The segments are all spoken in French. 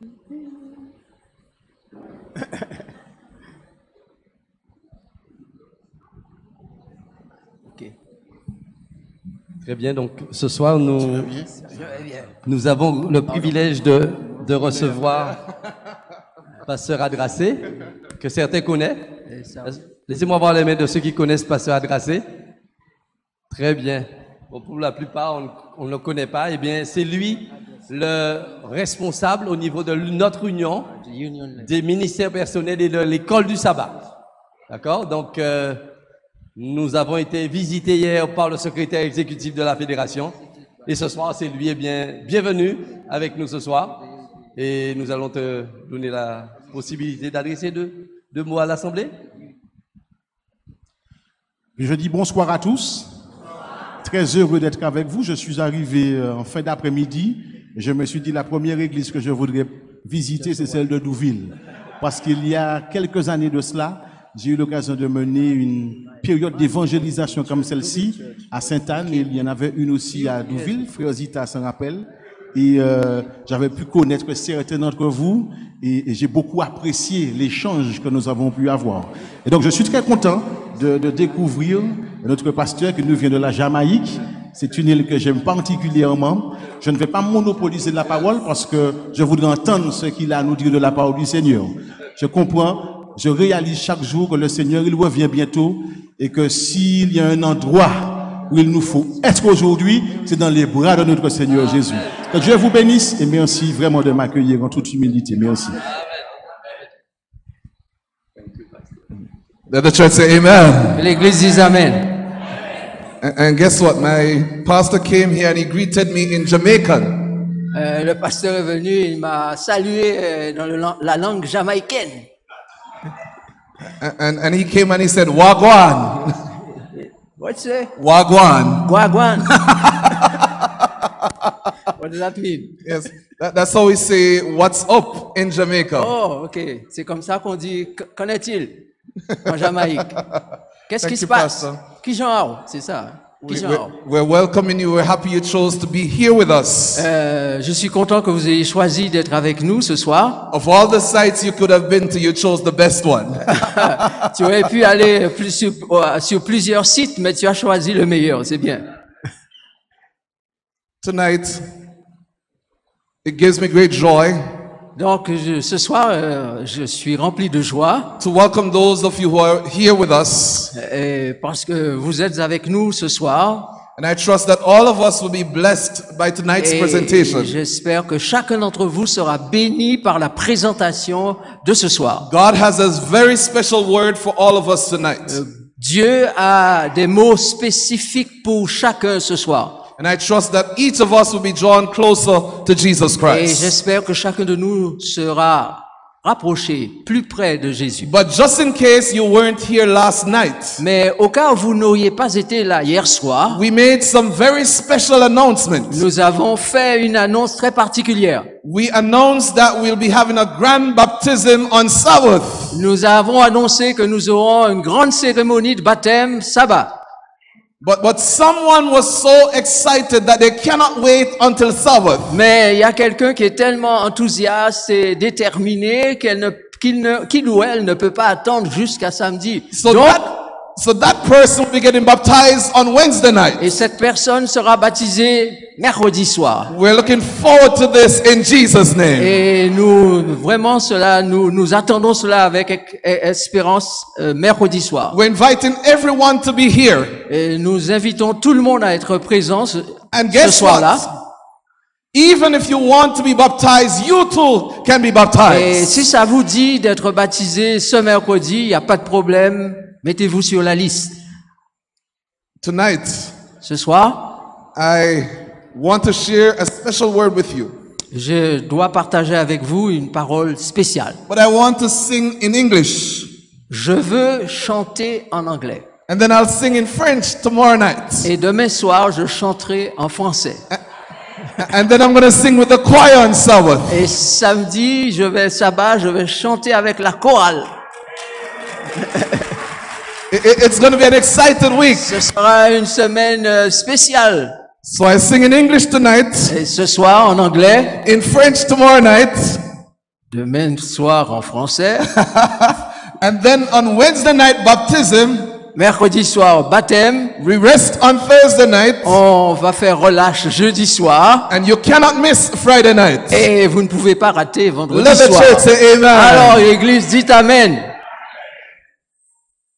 Okay. Très bien, donc ce soir nous avons le privilège de recevoir Pasteur Adrassé, que certains connaissent. Laissez-moi voir les mains de ceux qui connaissent Pasteur Adrassé. Très bien. Bon, pour la plupart, on ne le connaît pas. Eh bien, c'est lui le responsable au niveau de notre union des ministères personnels et de l'école du sabbat. D'accord? Donc, nous avons été visités hier par le secrétaire exécutif de la fédération. Et ce soir, c'est lui. Eh bien, bienvenue avec nous ce soir. Et nous allons te donner la possibilité d'adresser deux mots à l'Assemblée. Je dis bonsoir à tous. Très heureux d'être avec vous. Je suis arrivé en fin d'après-midi. Je me suis dit la première église que je voudrais visiter, c'est celle de Douville. Parce qu'il y a quelques années de cela, j'ai eu l'occasion de mener une période d'évangélisation comme celle-ci à Sainte-Anne. Et il y en avait une aussi à Douville, Frère Zita s'en rappelle. Et j'avais pu connaître certains d'entre vous et j'ai beaucoup apprécié l'échange que nous avons pu avoir. Et donc je suis très content de découvrir notre pasteur qui nous vient de la Jamaïque. C'est une île que j'aime particulièrement. Je ne vais pas monopoliser la parole parce que je voudrais entendre ce qu'il a à nous dire de la parole du Seigneur. Je comprends, je réalise chaque jour que le Seigneur, il revient bientôt et que s'il y a un endroit où il nous faut être aujourd'hui, c'est dans les bras de notre Seigneur Jésus. Que Dieu vous bénisse et merci vraiment de m'accueillir en toute humilité. Merci. Let the church say amen. L'église dit amen. And guess what? My pastor came here and he greeted me in Jamaican. Le pasteur est venu, il m'a salué dans la langue jamaïcaine. And he came and he said, Wagwan. What's it? Wagwan. Wagwan. What does that mean? Yes, that's how we say what's up in Jamaica. Oh, ok. C'est comme ça qu'on dit qu'en est-il en Jamaïque? Qu'est-ce qui se passe? Qui genre? C'est ça. We're welcoming you. We're happy you chose to be here with us. Je suis content que vous ayez choisi d'être avec nous ce soir. Of all the sites you could have been to, you chose the best one. Tu aurais pu aller sur plusieurs sites, mais tu as choisi le meilleur. C'est bien. Tonight, it gives me great joy. Donc, ce soir, je suis rempli de joie. To welcome those of you who are here with us. Parce que vous êtes avec nous ce soir. And I trust that all of us will be blessed by tonight's presentation. J'espère que chacun d'entre vous sera béni par la présentation de ce soir. God has a very special word for all of us tonight. Dieu a des mots spécifiques pour chacun ce soir. And I trust that each of us will be drawn closer to Jesus Et Christ. j'espère que chacun de nous sera rapproché, plus près de Jésus. But just in case you weren't here last night, Mais au cas où vous n'auriez pas été là hier soir, we made some very special announcements. nous avons fait une annonce très particulière. We announced that we'll be having a grand baptism on Sabbath. Nous avons annoncé que nous aurons une grande cérémonie de baptême sabbat. But someone was so excited that they cannot wait until Sabbath. Mais il y a quelqu'un qui est tellement enthousiaste et déterminé qu'il ou elle ne peut pas attendre jusqu'à samedi. So that person will be getting baptized on Wednesday night. Et cette personne sera baptisée mercredi soir. We're looking forward to this in Jesus' name. Et nous attendons cela avec espérance mercredi soir. We're inviting everyone to be here. Et nous invitons tout le monde à être présent ce soir-là. Even if you want to be baptized, you too can be baptized. Et si ça vous dit d'être baptisé ce mercredi, il n'y a pas de problème. Mettez-vous sur la liste. Tonight, ce soir, I want to share a special word with you. Je dois partager avec vous une parole spéciale. But I want to sing in English. Je veux chanter en anglais. And then I'll sing in French tomorrow night. Et demain soir, je chanterai en français. And then I'm going to sing with the choir on Sabbath. Et samedi, je vais chanter avec la chorale. It's going to be an excited week. Ce sera une semaine spéciale. So I sing in English tonight. Et ce soir en anglais. In French tomorrow night. Demain soir en français. And then on Wednesday night, baptism. Mercredi soir, baptême. We rest on Thursday night. On va faire relâche jeudi soir. And you cannot miss Friday night. Et vous ne pouvez pas rater vendredi Let the soir. church say amen. Alors, l'église dit amen.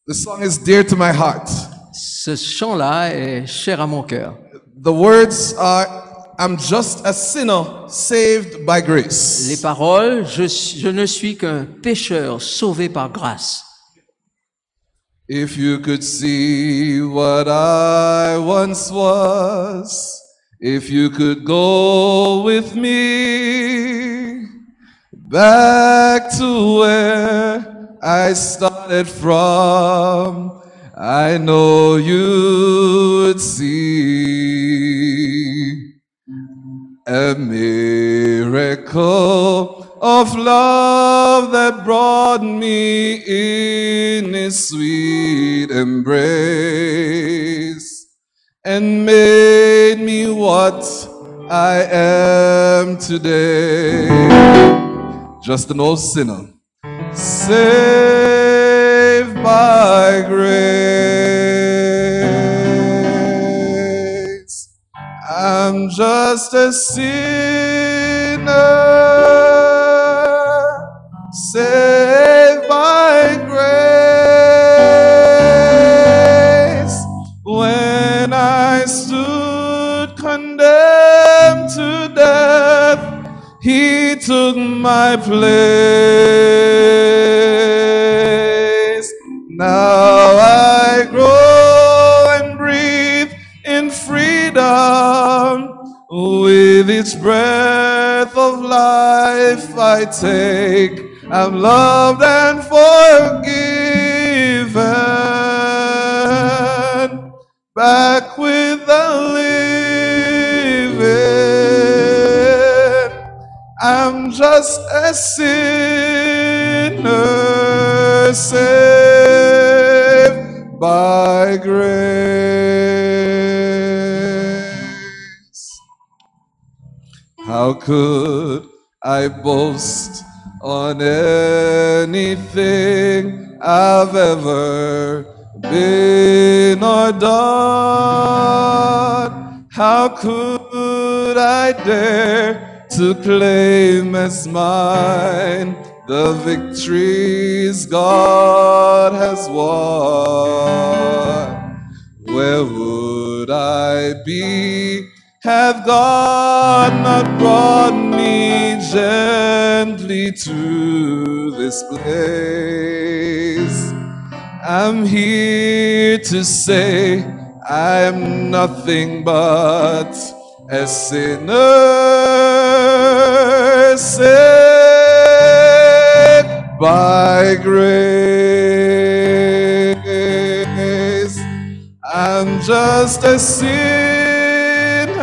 The song is dear to my heart. Ce chant-là est cher à mon cœur. The words are, I'm just a sinner saved by grace. Les paroles, je ne suis qu'un pécheur sauvé par grâce. If you could see what I once was, if you could go with me back to where I started from, I know you would see a miracle of love that brought me in His sweet embrace and made me what I am today. Just an old sinner, saved by grace. I'm just a sinner, saved by grace. When I stood condemned to death, He took my place. Now I grow and breathe in freedom. With each breath of life I take, I'm loved and forgiven. Back with the living, I'm just a sinner saved by grace. How could I boast on anything I've ever been or done? How could I dare to claim as mine the victories God has won? Where would I be had God not brought me gently to this place? I'm here to say I'm nothing but a sinner saved by grace. I'm just a sinner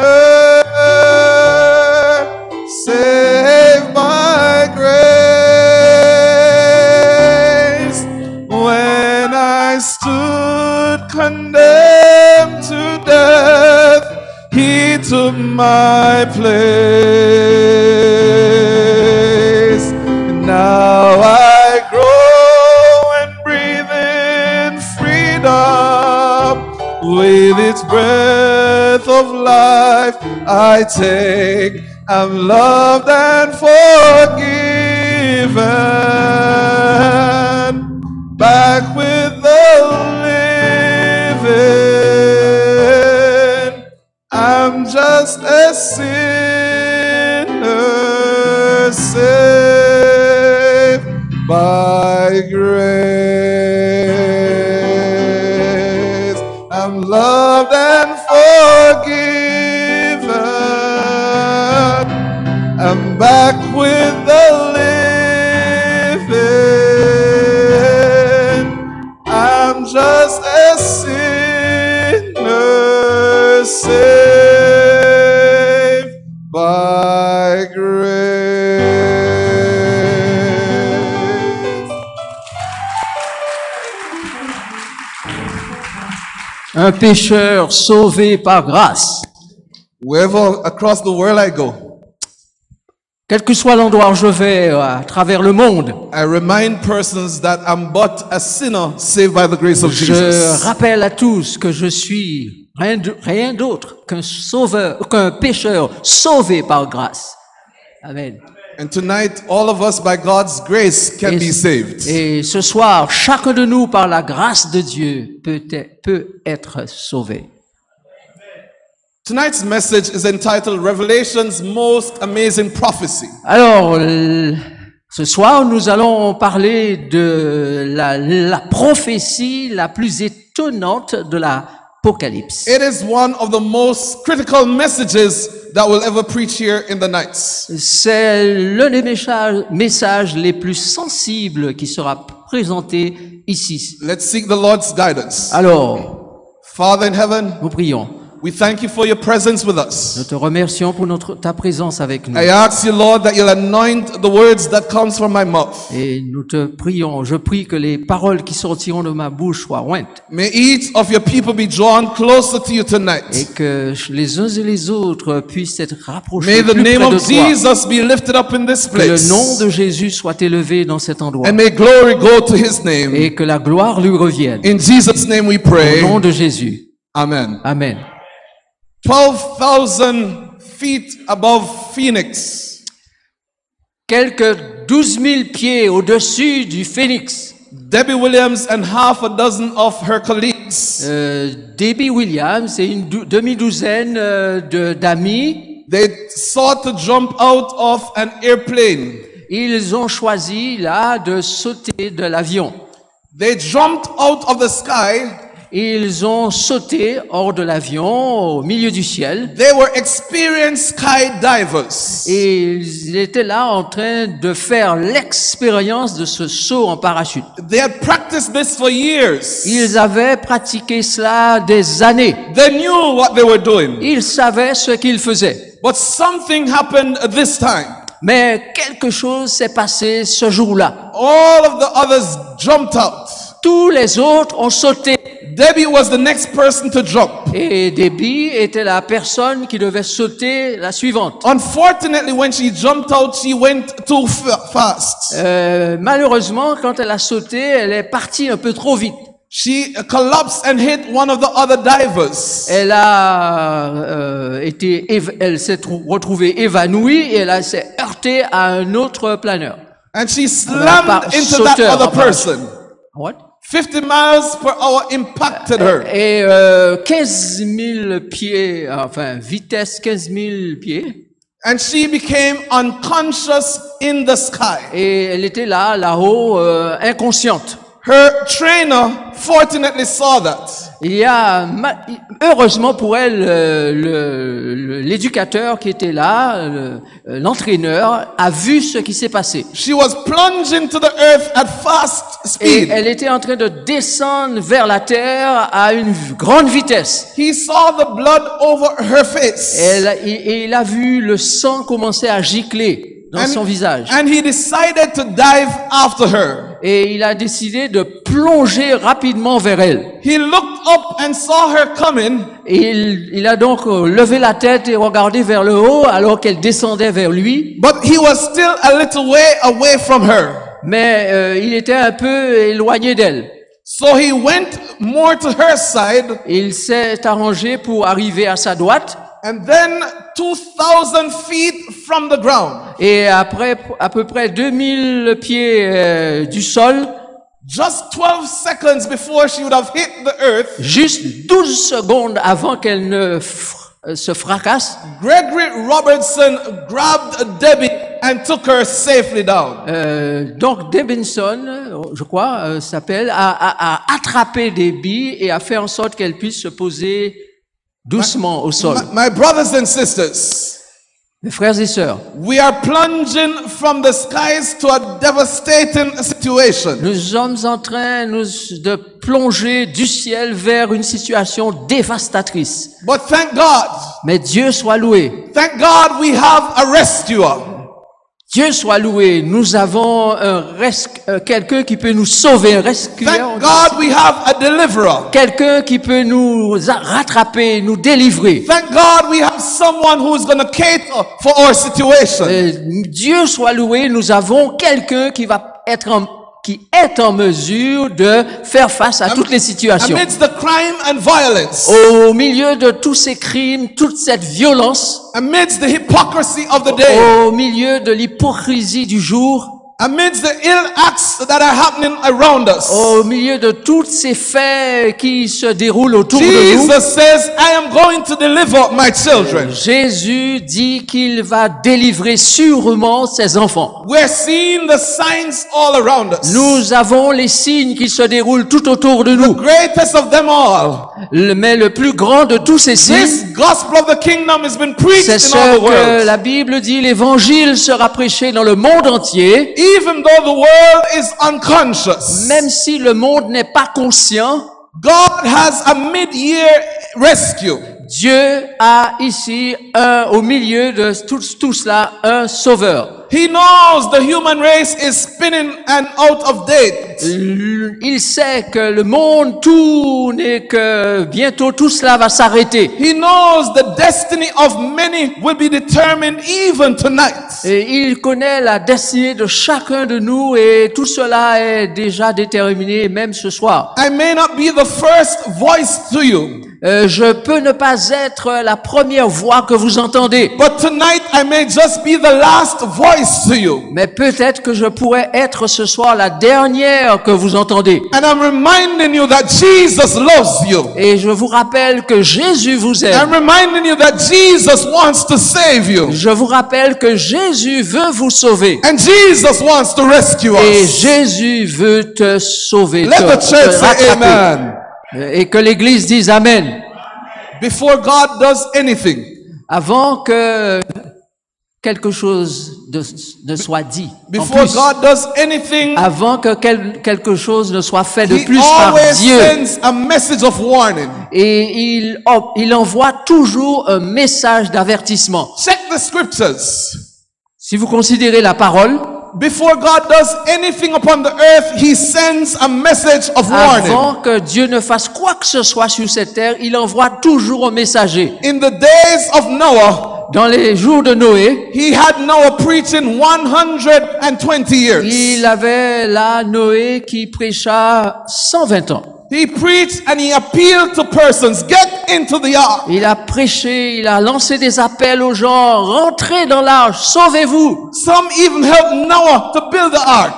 saved by grace. When I stood condemned to death, He took my place. Now I grow and breathe in freedom. With its breath of life I take, I'm loved and forgiven. Back with the living, I'm just a sinner saved by grace. I'm loved and forgiven. I'm back with the living. I'm just a sinner saved by grace. Un pécheur sauvé par grâce. Wherever across the world I go, Quel que soit l'endroit où je vais à travers le monde, I remind persons that I'm but a sinner saved by the grace of je Jesus. rappelle à tous que je suis rien d'autre qu'un sauveur, qu'un pécheur sauvé par grâce. Amen. And tonight, all of us, by God's grace, can be saved. Et ce soir, chacun de nous, par la grâce de Dieu, peut être sauvé. Tonight's message is entitled Revelation's Most Amazing Prophecy. Alors, ce soir, nous allons parler de la prophétie la plus étonnante de l'Apocalypse. It is one of the most critical messages that we'll ever preach here in the nights. C'est l'un des messages les plus sensibles qui sera présenté ici. Let's seek the Lord's guidance. Alors, Father in heaven, nous prions. we thank you for your presence with us. Nous te remercions pour ta présence avec nous. I ask you, Lord, that you'll anoint the words that comes from my mouth. Et nous te prions, je prie que les paroles qui sortiront de ma bouche soient ointes. May each of your people be drawn closer to you Et tonight. que les uns et les autres puissent être rapprochés May plus the près name de of toi. Jesus be lifted up in this Que le place. nom de Jésus soit élevé dans cet endroit. And may glory go to his name. Et que la gloire lui revienne. In Jesus' name we Au pray. nom de Jésus. Amen. Amen. 12,000 feet above Phoenix, Quelques 12 000 pieds au-dessus du Phénix, Debbie Williams and half a dozen of her colleagues Debbie Williams et une demi-douzaine d'amis, they sought to jump out of an airplane. ils ont choisi là de sauter de l'avion. They jumped out of the sky. Ils ont sauté hors de l'avion au milieu du ciel. They were experienced skydivers. Et ils étaient là en train de faire l'expérience de ce saut en parachute. They had practiced this for years. Ils avaient pratiqué cela des années. They knew what they were doing. Ils savaient ce qu'ils faisaient. But something happened this time. Mais quelque chose s'est passé ce jour-là. All of the others jumped out. Tous les autres ont sauté. Debbie was the next person to jump. Et Debbie était la personne qui devait sauter la suivante. Unfortunately, when she jumped out, she went too fast. Malheureusement, quand elle a sauté, elle est partie un peu trop vite. She collapsed and hit one of the other divers. Elle s'est retrouvée évanouie et elle s'est heurtée à un autre planeur. And she slammed into that sauteur, other person. What? 50 miles per hour impacted her. Et 15 000 pieds, enfin vitesse 15 000 pieds. And she became unconscious in the sky. Et elle était là-haut, inconsciente. Her trainer fortunately saw that. Il y a, heureusement pour elle, l'éducateur qui était là, l'entraîneur, a vu ce qui s'est passé. She was plunging to the earth at fast Et speed. elle était en train de descendre vers la terre à une grande vitesse. He saw the blood over her face. Et il a vu le sang commencer à gicler dans son visage. And he decided to dive after her. Et il a décidé de plonger rapidement vers elle. He looked up and saw her coming. Et il a donc levé la tête et regardé vers le haut alors qu'elle descendait vers lui. But he was still a little way away from her. Mais il était un peu éloigné d'elle. So he went more to her side. Il s'est arrangé pour arriver à sa droite. And then 2,000 feet from the ground. Et après, à peu près 2000 pieds du sol, Just 12 seconds before she would have hit the earth, juste 12 secondes avant qu'elle ne se fracasse, Gregory Robertson grabbed Debbie and took her safely down. donc Debinson, je crois, s'appelle, a attrapé Debbie et a fait en sorte qu'elle puisse se poser doucement au sol. My brothers and sisters, Mes frères et sœurs, we are plunging from the skies to a devastating situation. nous sommes en train de plonger du ciel vers une situation dévastatrice. But thank God, Mais Dieu soit loué. thank God we have a rescuer. Dieu soit loué, nous avons quelqu'un qui peut nous sauver, un rescueur. Thank God we have a deliverer. Quelqu'un qui peut nous rattraper, nous délivrer. Thank God we have someone who is going to cater for our situation. Dieu soit loué, nous avons quelqu'un qui est en mesure de faire face à toutes les situations. Amidst the crime and violence, Au milieu de tous ces crimes, toute cette violence, amidst the hypocrisy of the day, au milieu de l'hypocrisie du jour, amidst the ill acts that are happening around us, au milieu de tous ces faits qui se déroulent autour de nous, Jesus says, I am going to deliver my children. Jésus dit qu'il va délivrer sûrement ses enfants. We're seeing the signs all around us. Nous avons les signes qui se déroulent tout autour de nous. Greatest of them all, Mais le plus grand de tous ces signes, this gospel of the kingdom has been preached c'est in all ce the que world. la Bible dit, l'évangile sera prêché dans le monde entier, Even though the world is unconscious, même si le monde n'est pas conscient. God has a mid-year rescue. Dieu a ici au milieu de tout cela, un sauveur. He knows the human race is spinning and out of date. Il sait que le monde tourne et que bientôt tout cela va s'arrêter. He knows the destiny of many will be determined even tonight. Et il connaît la destinée de chacun de nous et tout cela est déjà déterminé même ce soir. I may not be the first voice to you, Je peux ne pas être la première voix que vous entendez, but tonight I may just be the last voice to you. mais peut-être que je pourrais être ce soir la dernière que vous entendez. And I'm reminding you that Jesus loves you. Et je vous rappelle que Jésus vous I'm aime. reminding you that Jesus wants to save you. Je vous rappelle que Jésus veut vous sauver. And Jesus wants to rescue Et us. Jésus veut te sauver, Let the church say rattraper. amen. Et que l'Église dise Amen. Before God does anything, Avant que quelque chose ne soit dit. En before plus, God does anything, avant que quelque chose ne soit fait de He plus par always Dieu. sends a message of warning. Et il envoie toujours un message d'avertissement. Check the scriptures. Si vous considérez la parole, Before God does anything upon the earth, He sends a message of warning. avant que Dieu ne fasse quoi que ce soit sur cette terre, il envoie toujours un messager. In the days of Noah, Dans les jours de Noé, he had Noah preaching 120 years. il avait là Noé qui prêcha 120 ans. He preached and he appealed to persons, get into the ark. Il a prêché, il a lancé des appels aux gens, rentrez dans l'arche, sauvez-vous. Some even helped Noah to build the ark.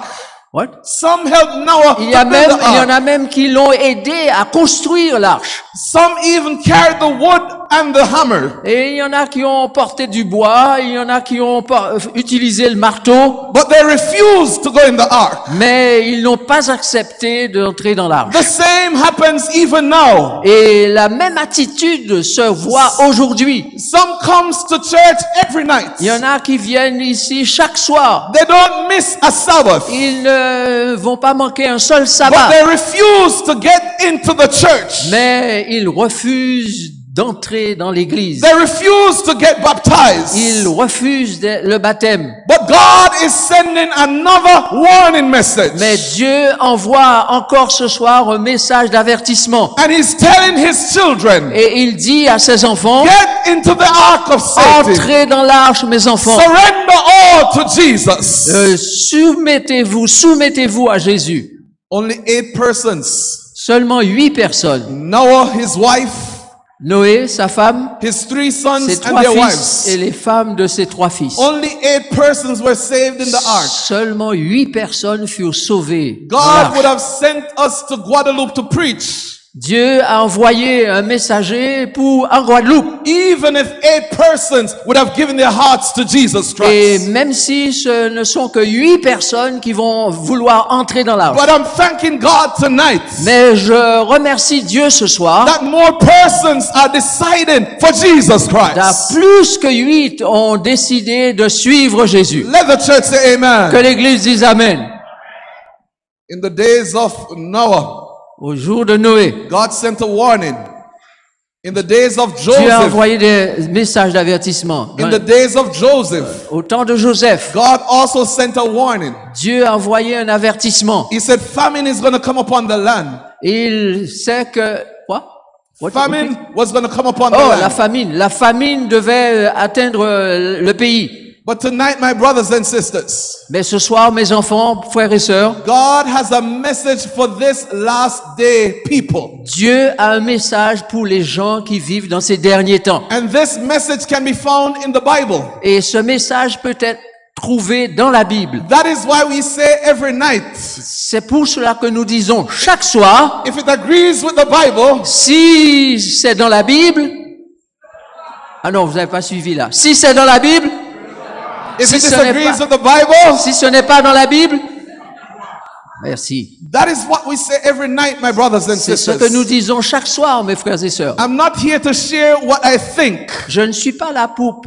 What? Some helped Noah Il to y en build the ark. a même qui l'ont aidé à construire l'arche. Some even carried the wood and the hammer. Et il y en a qui ont porté du bois, il y en a qui ont utilisé le marteau, But they refused to go in the ark. mais ils n'ont pas accepté d'entrer dans l'arche. The same happens even now. Et la même attitude se voit aujourd'hui. Some comes to church every night. Il y en a qui viennent ici chaque soir. They don't miss a Sabbath. Ils ne vont pas manquer un seul But sabbat, they refuse to get into the church. mais ils refusent d'entrer dans l'église. They refuse to get baptized. Ils refusent le baptême. But God is sending another warning message. Mais Dieu envoie encore ce soir un message d'avertissement. And He's telling His children, Et il dit à ses enfants, get into the ark of Satan. entrez dans l'arche, mes enfants. Surrender all to Jesus. Soumettez-vous à Jésus. Only 8 persons. Seulement 8 personnes. Noah, his wife, Noé, sa femme, his 3 sons ses and 3 their fils et wives. les femmes de ses 3 fils. Only 8 persons were saved in the ark. Seulement 8 personnes furent sauvées. dans God l'arche. would have sent us to Guadeloupe to preach. Dieu a envoyé un messager en Guadeloupe. Even if 8 persons would have given their hearts to Jesus Et Christ. même si ce ne sont que 8 personnes qui vont vouloir entrer dans l'arche. But I'm thanking God tonight Mais je remercie Dieu ce soir. that more persons are deciding for Jesus Christ. Plus que 8 ont décidé de suivre Jésus. Let the church say Que amen. l'église dise Amen. In the days of Noah, Au jour de Noé, God sent a warning. In the days of Dieu a Joseph, envoyé des messages d'avertissement. in the days of Joseph, Au temps de Joseph, God also sent a warning. Dieu a envoyé un avertissement. He said, famine is going to come upon the land. Il sait que... Quoi? What? Famine was going to come upon the Oh, land. la famine. La famine devait atteindre le pays. But tonight, my brothers and sisters, Mais ce soir, mes enfants, frères et sœurs, God has a message for this last day people. Dieu a un message pour les gens qui vivent dans ces derniers temps. And this message can be found in the Bible. Et ce message peut être trouvé dans la Bible. That is why we say every night, C'est pour cela que nous disons chaque soir, if it agrees with the Bible, si c'est dans la Bible... Ah non, vous n'avez pas suivi là. Si c'est dans la Bible, if Si it ce n'est disagrees pas- with the Bible, si ce n'est pas dans la Bible, merci. that is what we say every night, my brothers and C'est ce que nous sisters. disons chaque soir, mes frères et sœurs. I'm not here to share what I think. Je ne suis pas là pour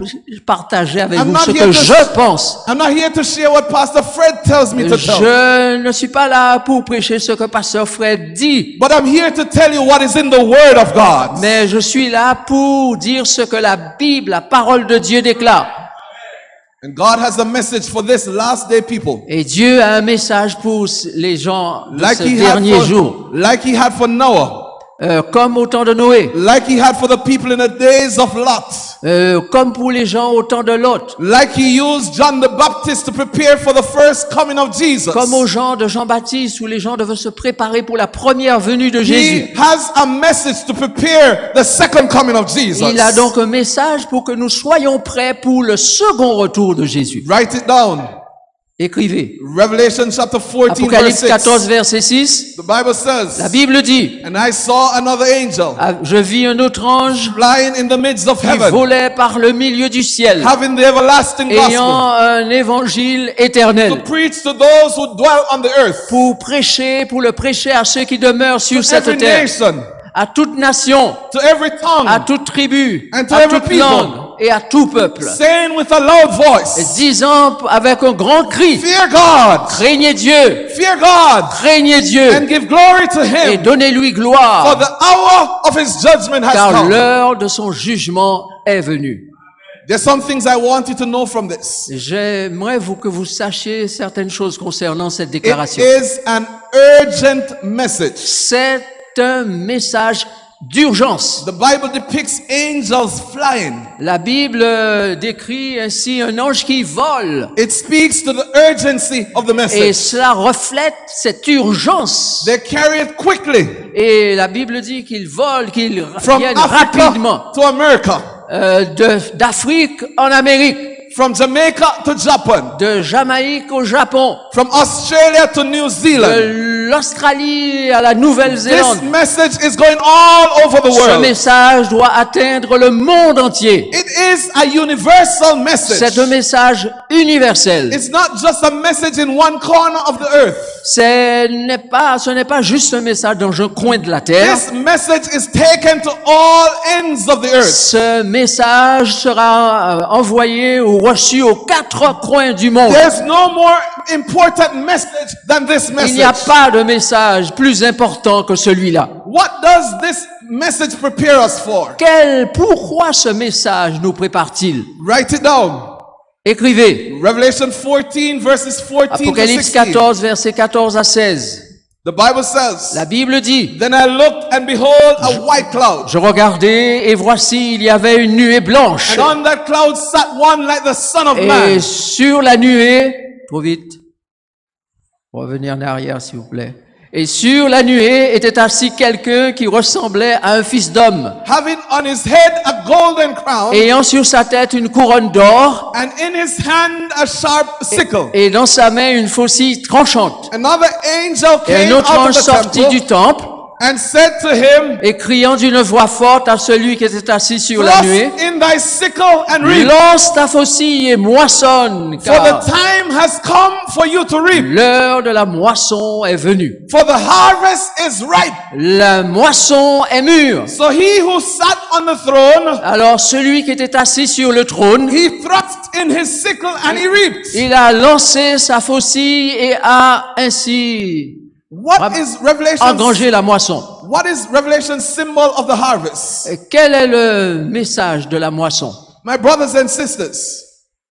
partager avec I'm vous not ce here que to- je pense. I'm not here to share what Pastor Fred tells me to tell. Je ne suis pas là pour prêcher ce que Pasteur Fred dit. But I'm here to tell you what is in the Word of God. Mais je suis là pour dire ce que la Bible, la parole de Dieu déclare. And God has a message for this last day people. Et Dieu a un message pour les gens de Like ces he had derniers jours. like he had for Noah. Comme au temps de Noé. Like he had for the people in the days of Lot. Comme pour les gens au temps de Lot. Like he used John the Baptist to prepare for the first coming of Jesus. Comme aux gens de Jean-Baptiste où les gens devaient se préparer pour la première venue de He Jésus. has a message to prepare the second coming of Jesus. Il a donc un message pour que nous soyons prêts pour le second retour de Jésus. Write it down. Écrivez. Revelation chapter 14 verse Apocalypse 6. 14, verset 6. The Bible says, La Bible dit, and I saw another angel je vis un autre ange flying in the midst of qui heaven, volait par le milieu du ciel, having the everlasting ayant gospel un évangile to éternel, preach to those who dwell on the earth, pour le prêcher à ceux qui demeurent sur to cette every terre, nation, à toute nation, to every tongue, à toute tribu, And to à every toute people. langue et à tout peuple, saying with a loud voice, disant avec un grand cri, fear God, craignez Dieu, fear God, craignez Dieu and give glory to et him, donnez-lui for gloire, the hour of his judgment has car come. l'heure de son jugement est venue. There's some things I want you to know from this. J'aimerais que vous sachiez certaines choses concernant cette It déclaration. is an urgent message. C'est un message d'urgence. The Bible depicts angels flying. La Bible décrit ainsi un ange qui vole. It speaks to the urgency of the Et message. cela reflète cette urgence. They carry it quickly Et la Bible dit qu'il vole, qu'il from vienne Africa rapidement to America, d'Afrique en Amérique, from Jamaica to Japan, de Jamaïque au Japon, from Australia to New Zealand. de l'Australie à la This Nouvelle-Zélande. message is going all over the Ce world. message doit atteindre le monde entier. It is a universal message. C'est un message universel. It's not just a message in one corner of the earth. Ce n'est pas juste un message dans un coin de la terre. This message is taken to all ends of the earth. Ce message sera envoyé ou reçu aux quatre coins du monde. There's no more important message than this Il n'y a message. pas de message plus important que celui-là. What does this message prepare us for? Pourquoi ce message nous prépare-t-il? Write it down. Écrivez. Revelation 14 verses 14 to Apocalypse 16. 14, versets 14 à 16. The Bible says, La Bible dit, then I looked and behold a white cloud. je regardais et voici il y avait une nuée blanche. And on that cloud sat one like the Son of Et Man. sur la nuée, trop vite, revenir en arrière s'il vous plaît. Et sur la nuée était assis quelqu'un qui ressemblait à un fils d'homme, Having on his head a golden crown, ayant sur sa tête une couronne d'or and in his hand a sharp sickle. et dans sa main une faucille tranchante. Another angel Et un came autre out ange of the sortit temple du temple and said to him, et criant d'une voix forte à celui qui était assis sur la nuée, thrust in thy sickle and reap, lance ta faucille et moissonne, for car the time has come for you to reap, l'heure de la moisson est venue. for the harvest is ripe. La moisson est mûre. So he who sat on the throne, Alors celui qui était assis sur le trône, he thrust in his sickle and he reaped. il a lancé sa faucille et a ainsi What is Revelation? engranger la moisson. What is Revelation symbol of the harvest? Et quel est le message de la moisson? My brothers and sisters,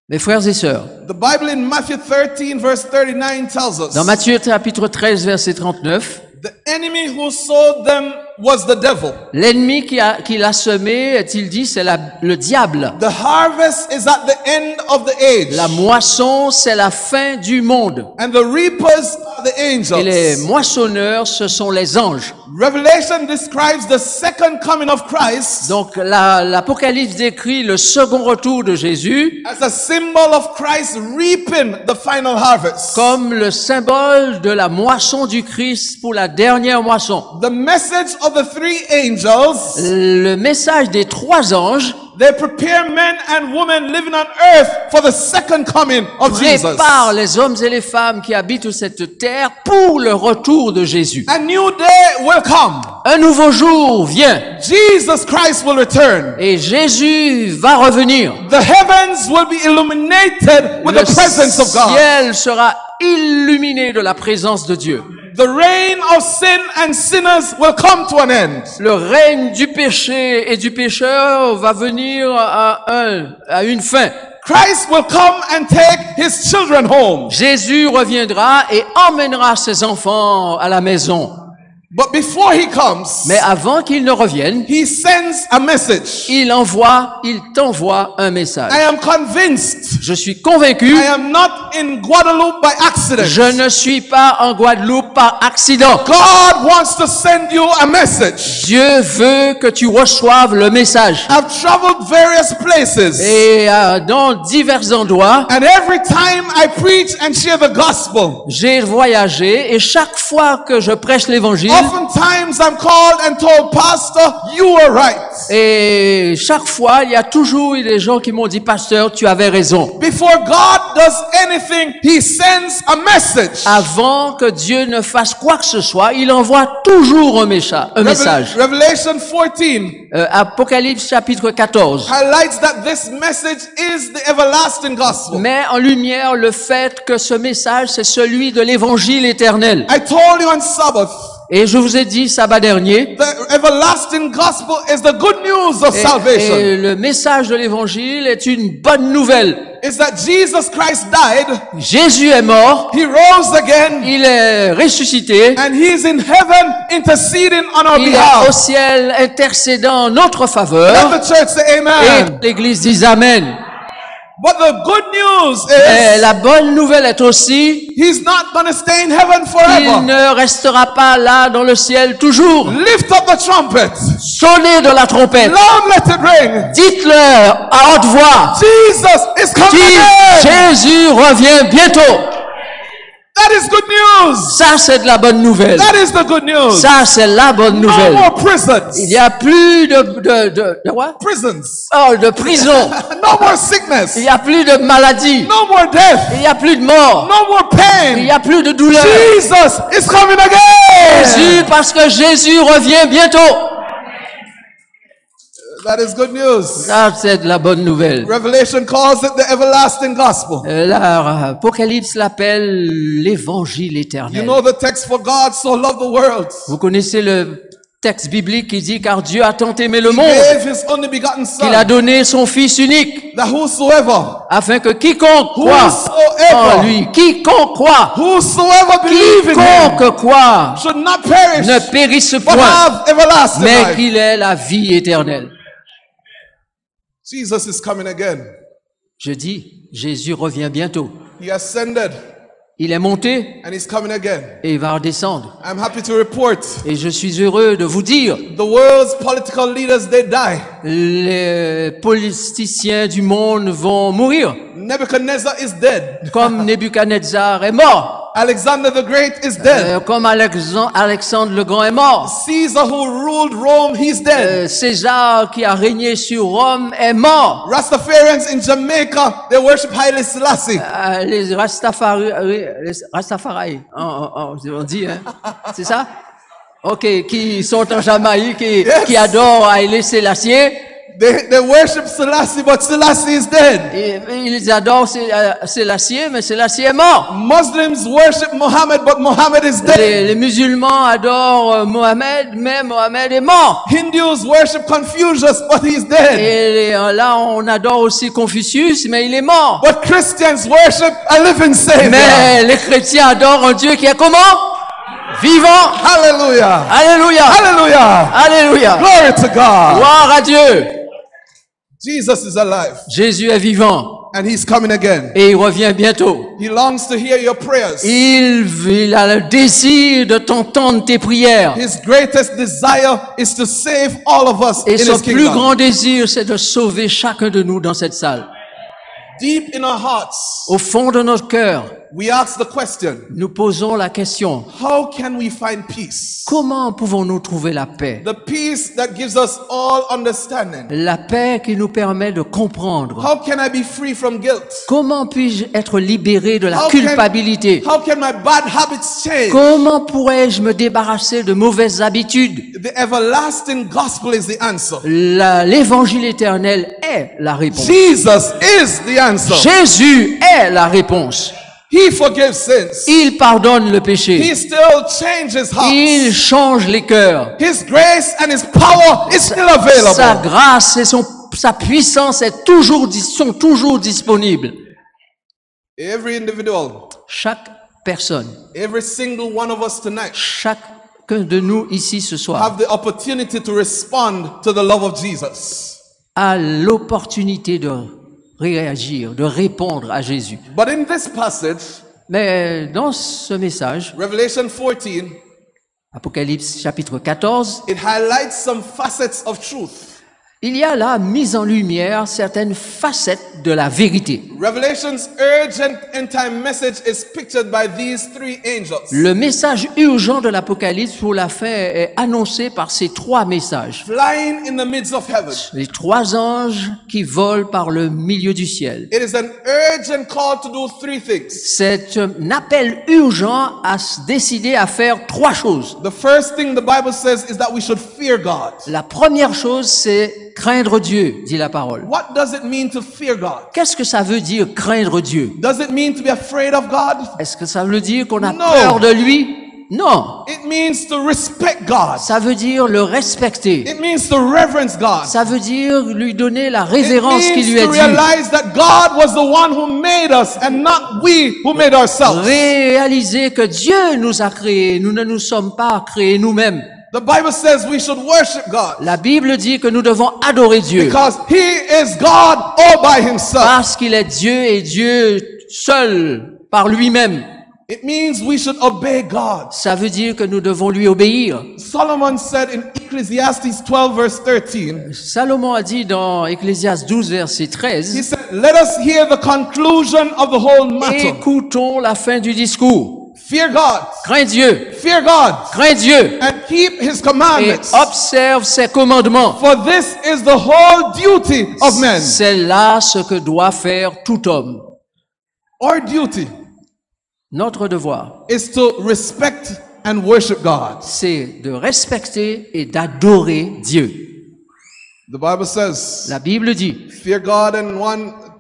Mes frères et sœurs, the Bible in Matthew 13 verse 39 tells us dans Matthieu chapitre 13 verset 39, the enemy who sowed them was the devil. l'ennemi qui l'a semé, est-il dit, c'est le diable. The harvest is at the end of the age. La moisson, c'est la fin du monde. And the reapers are the Et les angels. moissonneurs, ce sont les anges. Revelation describes the second coming of Christ Donc l'Apocalypse décrit le second retour de Jésus as a symbol of Christ reaping the final harvest. comme le symbole de la moisson du Christ pour la dernière moisson. The message of the three angels, Le message des trois anges they prepare men and women living on earth for the second coming of Jesus. prépare les hommes et les femmes qui habitent cette terre pour le retour de Jésus. A new day will come. Un nouveau jour vient Jesus Christ will return. et Jésus va revenir. The heavens will be illuminated with Le the presence of God. ciel sera illuminé de la présence de Dieu. The reign of sin and sinners will come to an end. Le règne du péché et du pécheur va venir à une fin. Christ will come and take his children home. Jésus reviendra et emmènera ses enfants à la maison. But before he comes, Mais avant qu'il ne revienne, he sends a message. il t'envoie un message. I am convinced Je suis convaincu, I am not in Guadeloupe by accident. je ne suis pas en Guadeloupe par accident. God wants to send you a message. Dieu veut que tu reçoives le message. I've traveled various places. Et dans divers endroits, And every time I preach and share the gospel, j'ai voyagé et chaque fois que je prêche l'évangile, oftentimes I'm called and told, Pastor, you were right. et chaque fois, il y a toujours eu des gens qui m'ont dit, pasteur, tu avais raison. Before God does anything, he sends a message. Avant que Dieu ne fasse quoi que ce soit, il envoie toujours un message. Revelation 14 Apocalypse chapitre 14 highlights that this message is the everlasting gospel. met en lumière le fait que ce message, c'est celui de l'évangile éternel. I told you on Sabbath, Et je vous ai dit, sabbat dernier, the everlasting gospel is the good news of salvation. et le message de l'évangile est une bonne nouvelle. Is that Jesus Christ died, Jésus est mort, he rose again, il est ressuscité, and he is in heaven interceding on our il est au behalf. ciel intercédant en notre faveur. Let the church say Et amen. l'Église dit Amen. But the good news Et is la bonne nouvelle est aussi, he's not going to stay in heaven il forever. ne restera pas là dans le ciel toujours. Lift up the trumpet. Sonnez de la trompette. Loud let it ring. Dites-leur à haute voix. Jesus is coming Dis, again. Jésus revient bientôt. That is good news. Ça, c'est de la bonne nouvelle. That is the good news. Ça, c'est la bonne No nouvelle. more prisons. Il n'y a plus de quoi? Prisons. Oh, de prison. No more sickness. Il n'y a plus de maladie. No more death. Il n'y a plus de mort. No more Il pain. n'y a plus de douleur. Jesus is coming again. Jésus, parce que Jésus revient bientôt. That is good news. Ça, c'est de la bonne nouvelle. Revelation calls it the everlasting gospel. L'Apocalypse l'appelle l'évangile You éternel. know the text, for God so loved the world. Vous connaissez le texte biblique qui dit, car Dieu a tant aimé le He monde gave his only begotten qu'il a son, donné son Fils unique, that whosoever, afin que quiconque croit en lui, quiconque croit, believe in him quiconque croit, should not perish, ne périsse but point, have everlasting mais life. qu'il ait la vie éternelle. Jesus is coming again. Je dis, Jésus revient bientôt. He ascended Il est monté and he's coming again. et il va redescendre. I'm happy to report Et je suis heureux de vous dire, the world's political leaders, they die. les politiciens du monde vont mourir, Nebuchadnezzar is dead. comme Nebuchadnezzar est mort, Alexander the Great is dead. comme Alexandre le Grand est mort, Caesar who ruled Rome, he's dead. César qui a régné sur Rome est mort. Rastafarians in Jamaica, they worship Haile Selassie. Les Rastafari, on dit, hein? C'est ça? Ok, qui sont en Jamaïque, qui adorent Haile Selassie. They worship Selassie, but Selassie is dead. Et ils adorent Sélassié, mais Sélassié est mort. Muslims worship Muhammad, but Muhammad is dead. Les musulmans adorent Mohamed, mais Mohamed est mort. Hindus worship Confucius, but he's dead. Et là, on adore aussi Confucius, mais il est mort. But Christians worship a living Savior. Mais les chrétiens adorent un Dieu qui est comment? Vivant. Hallelujah. Alléluia. Hallelujah. Alléluia. Glory to God. Gloire à Dieu. Jesus is alive Jésus est vivant and he's coming again. et il revient bientôt. He longs to hear your prayers. Il a le désir de t'entendre tes prières. His greatest desire is to save all of us Et in son his plus kingdom. grand désir, c'est de sauver chacun de nous dans cette salle. Deep in our hearts, Au fond de notre cœur, we ask the question, nous posons la question, how can we find peace? comment pouvons-nous trouver la paix? The peace that gives us all understanding. La paix qui nous permet de comprendre. How can I be free from guilt? Comment puis-je être libéré de la How culpabilité? how can my bad habits change? Comment pourrais-je me débarrasser de mauvaises habitudes? The everlasting gospel is the answer. L'évangile éternel est la réponse. Jesus is the answer. Jésus est la réponse. He forgives sins. Il pardonne le péché. He still changes Il hearts. change les cœurs. His grace and his power is still available. Sa grâce et sa puissance sont toujours disponibles. Every individual, Chaque personne, every single one of us tonight chacun de nous ici ce soir have the opportunity to respond to the love of Jesus. a l'opportunité de réagir, de répondre à Jésus. But in this passage, Mais dans ce message, Revelation 14, Apocalypse chapitre 14, it highlights some facets of truth. il y a là mise en lumière certaines facettes de la vérité. Revelation's urgent end-time message is pictured by these three angels. Le message urgent de l'Apocalypse pour la fin est annoncé par ces trois messages. Flying in the midst of heaven. Les trois anges qui volent par le milieu du ciel. It is an urgent call to do three things. C'est un appel urgent à se décider à faire trois choses. The first thing the Bible says is that we should fear God. La première chose, c'est craindre Dieu, dit la parole. What does it mean to fear God? Qu'est-ce que ça veut dire craindre Dieu? Does it mean to be afraid of God? Est-ce que ça veut dire qu'on a No. peur de lui? Non. It means to respect God. Ça veut dire le respecter. It means to reverence God. Ça veut dire lui donner la It révérence qui lui means est to due. realize that God was the one who made us and not we who made ourselves. Réaliser que Dieu nous a créés, nous ne nous sommes pas créés nous-mêmes. The Bible says we should worship God La Bible dit que nous devons adorer Dieu because He is God all by Himself. parce qu'il est Dieu et Dieu seul par lui-même. It means we should obey God. Ça veut dire que nous devons lui obéir. Solomon said in Ecclesiastes 12 verse 13, Salomon a dit dans Ecclésiaste 12 verset he 13, said, let us hear the conclusion of the whole matter. écoutons la fin du discours. Fear God, Crains Dieu, fear God, crains Dieu and keep His et commandments. observe ses commandements. For this is the whole duty of men. C'est là ce que doit faire tout homme. Our duty Notre devoir, is to respect and worship God. c'est de respecter et d'adorer Dieu. The Bible says, La Bible dit, fear God and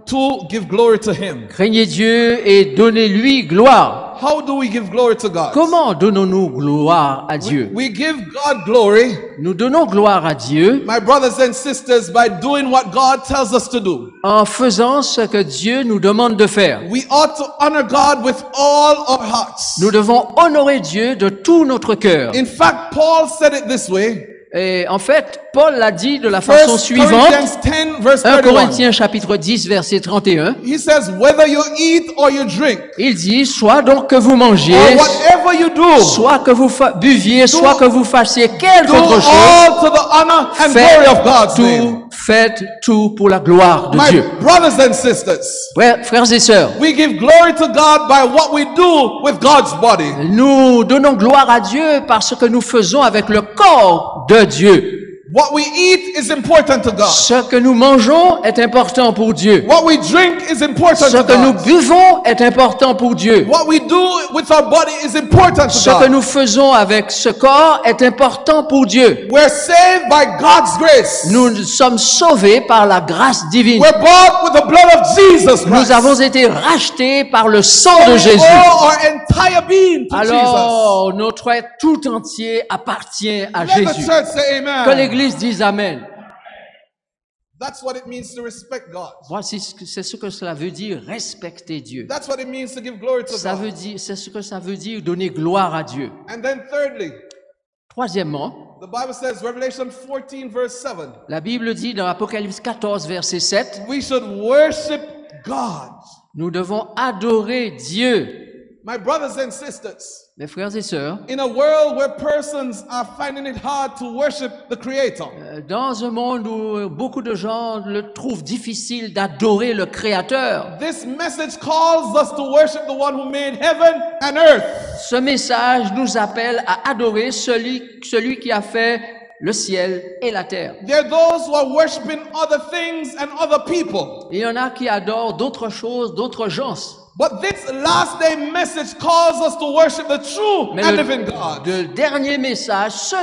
two, give glory to Him. craignez Dieu et donnez-lui gloire. How do we give glory to God? Comment donnons-nous gloire à Dieu? We give God glory, Nous donnons gloire à Dieu my brothers and sisters, by doing what God tells us to do. en faisant ce que Dieu nous demande de faire. We ought to honor God with all our hearts. Nous devons honorer Dieu de tout notre cœur. In fact, Paul said it this way. Et en fait, Paul l'a dit de la façon 1 suivante. Corinthians 10 verse 1 31. Corinthiens chapitre 10 verset 31. He says, whether you eat or you drink, Il dit, soit donc que vous mangez, or whatever you do, soit que vous buviez, soit que vous fassiez quelque do autre chose, all to the honor and glory of God's name. faites tout pour la gloire de My Dieu. brothers and sisters, Ouais, frères et sœurs, we give glory to God by what we do with God's body. nous donnons gloire à Dieu par ce que nous faisons avec le corps de Dieu. What we eat is important to God. Ce que nous mangeons est important pour Dieu. What we drink is important Ce to que nous God. buvons est important pour Dieu. What we do with our body is important to Ce que God. nous faisons avec ce corps est important pour Dieu. We're saved by God's grace. Nous sommes sauvés par la grâce divine. We're bought with the blood of Jesus Christ. Nous avons été rachetés par le sang de We Jésus. owe our entire being to Jesus. Alors, notre être tout entier appartient à Let the Jésus. church say Que amen. l'Église dise Amen. That's what it means to respect God. Voici c'est ce que cela veut dire, respecter Dieu. That's what it means to give glory to Ça veut God. dire, c'est ce que ça veut dire, donner gloire à Dieu. And then thirdly, Troisièmement, the Bible says, Revelation 14 verse 7, la Bible dit dans Apocalypse 14, verset 7, we should worship God. nous devons adorer Dieu. My brothers and sisters, Mes frères et sœurs, in a world where persons are finding it hard to worship the Creator, dans un monde où beaucoup de gens le trouvent difficile d'adorer le Créateur, this message calls us to worship the one who made heaven and earth. ce message nous appelle à adorer celui qui a fait le ciel et la terre. There are those who are worshiping other things and other people. Et il y en a qui adorent d'autres choses, d'autres gens. But this last day message calls us to worship the true Mais and living God. ce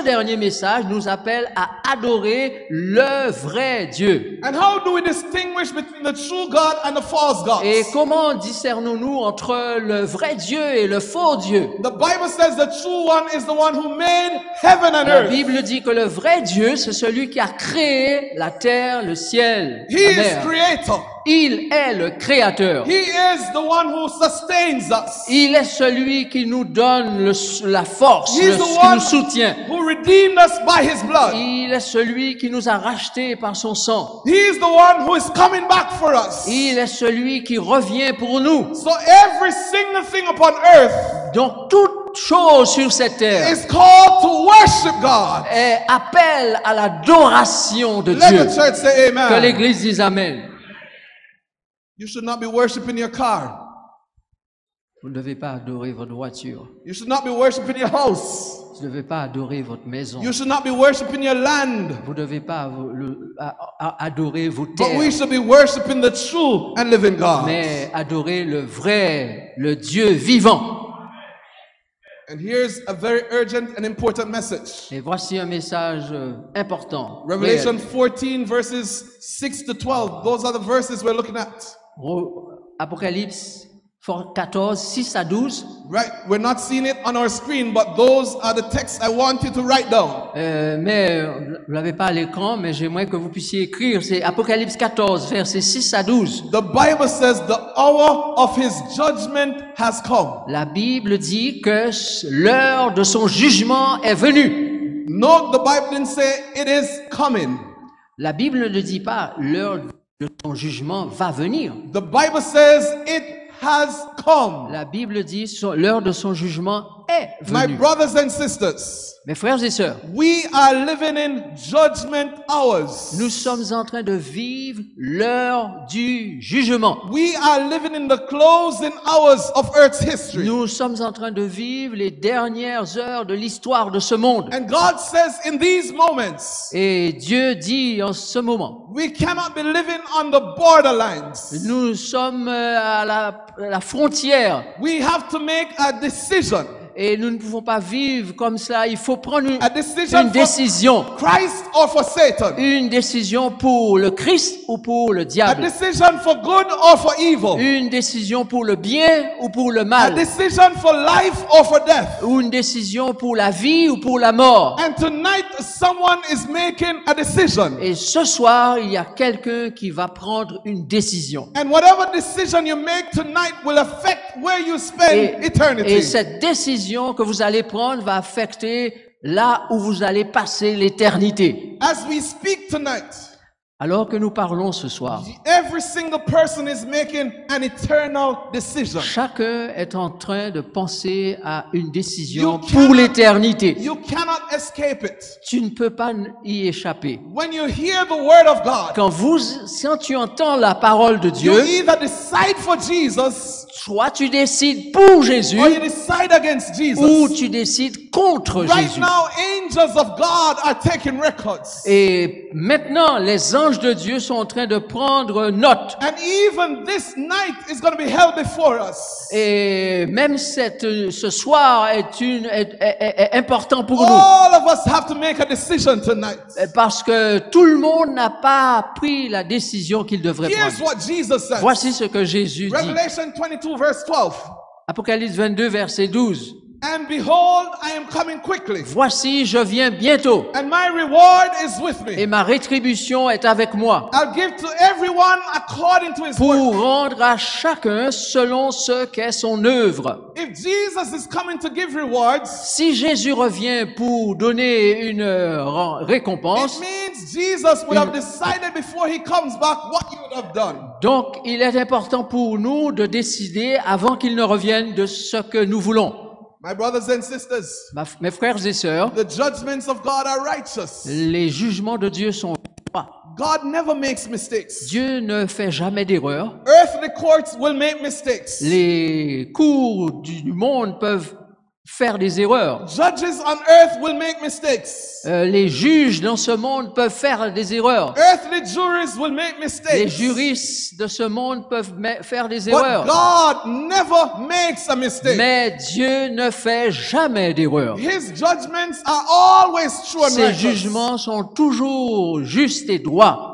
dernier message nous appelle à adorer le vrai Dieu. And how do we distinguish between the true God and the false gods? Et comment discernons-nous entre le vrai Dieu et le faux Dieu? The Bible says the true one is the one who made heaven and La earth. Bible dit que le vrai Dieu, c'est celui qui a créé la terre, le ciel, He la is mer. creator. Il est le créateur. He is the one who sustains us. Il est celui qui nous donne la force, He's the qui one nous soutient. who redeemed us by his blood. Il est celui qui nous a rachetés par son sang. He is the one who is coming back for us. Il est celui qui revient pour nous. So every single thing upon earth Donc toute chose sur cette terre is called to worship God. appelle à l'adoration de Let Dieu. the church say Que amen. l'Église dise Amen. You should not be worshiping your car. Vous ne devez pas adorer votre voiture. You should not be worshiping your house. Vous ne devez pas adorer votre maison. You should not be worshiping your land. Vous ne devez pas adorer vos But terres. we should be worshiping the true and living God. Mais adorer le vrai, le Dieu vivant. And here's a very urgent and important message. Et voici un message important. Revelation réel. 14 verses 6 to 12. Those are the verses we're looking at. Apocalypse 14, 6 à 12. Right? We're not seeing it on our screen, but those are the texts I want you to write down. Mais vous l'avez pas à l'écran, mais j'aimerais que vous puissiez écrire. C'est Apocalypse 14, versets 6 à 12. The Bible says the hour of his judgment has come. La Bible dit que l'heure de son jugement est venue. No, the Bible didn't say it is coming. La Bible ne dit pas l'heure de son jugement va venir. The Bible says it has come. La Bible dit l'heure de son jugement est My venue. brothers and sisters, Mes frères et sœurs, we are living in judgment hours. nous sommes en train de vivre l'heure du jugement. We are living in the closing hours of Earth's history. Nous sommes en train de vivre les dernières heures de l'histoire de ce monde. And God says in these moments, Et Dieu dit en ce moment, we cannot be living on the borderlines. nous sommes à la frontière We have to make a decision. et nous ne pouvons pas vivre comme ça. Il faut prendre A decision une décision. for Christ or for Satan. Une décision pour le Christ ou pour le A diable. decision for good or for evil. Une décision pour le bien ou pour le A mal. decision for life or for death. Ou une décision pour la vie ou pour la mort. And tonight someone is making a decision. Et ce soir, il y a quelqu'un qui va prendre une décision. And whatever decision you make tonight will affect where you spend eternity. Et cette décision que vous allez prendre va affecter là où vous allez passer l'éternité. As we speak tonight, Alors que nous parlons ce soir, every single person is making an eternal decision. chacun est en train de penser à une décision You pour cannot- l'éternité. You cannot escape it. Tu ne peux pas y échapper. When you hear the word of God, Quand tu entends la parole de you Dieu, either decide for Jesus soit tu décides pour Jésus, or you decide against Jesus. ou tu décides contre Right Jésus. now, angels of God are taking records. Et maintenant, les anges de Dieu sont en train de prendre note. And even this night is going to be held before us. Et même ce soir est important pour nous. All of us have to make a decision tonight. Parce que tout le monde n'a pas pris la décision qu'il devrait Here's prendre. what Jesus says. Voici ce que Jésus dit. Revelation 22 verse 12. Apocalypse 22, verset 12. And behold, I am coming quickly, Voici, je viens bientôt, and my reward is with et me. ma rétribution est avec moi, I'll give to everyone according to his pour work. rendre à chacun selon ce qu'est son œuvre. If Jesus is coming to give rewards, Si Jésus revient pour donner une it récompense, means Jesus would have decided before he comes back what you would have done. donc il est important pour nous de décider avant qu'il ne revienne de ce que nous voulons. My brothers and sisters, Mes frères et sœurs, the judgments of God are righteous. les jugements de Dieu sont droits. God never makes mistakes. Dieu ne fait jamais d'erreur. Earthly courts will make mistakes. Les cours du monde peuvent faire des erreurs. Judges on earth will make mistakes. Les juges dans ce monde peuvent faire des erreurs. Earthly juries will make Les mistakes. juristes de ce monde peuvent faire des But erreurs. God never makes a mistake. Mais Dieu ne fait jamais d'erreur. His judgments are always true and Ses righteous. jugements sont toujours justes et droits.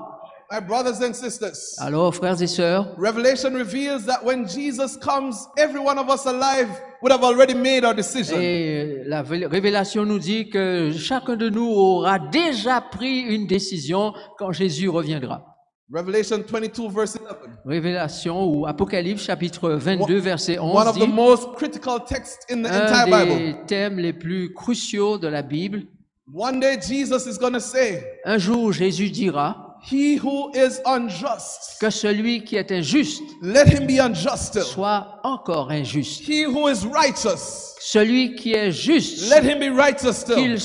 My brothers and sisters, Alors, frères et sœurs, Revelation reveals that when Jesus comes, every one of us alive would have already made our decision. et la révélation nous dit que chacun de nous aura déjà pris une décision quand Jésus reviendra. Revelation 22 verse 11. Révélation ou Apocalypse chapitre 22 verset One 11 of the dit most critical texts in the un entire Bible. des thèmes les plus cruciaux de la Bible. One day Jesus is going to say, Un jour, Jésus dira he who is unjust, que celui qui est injuste let him be unjust still. soit encore injuste. He who is righteous, Celui qui est juste, let him be righteous still.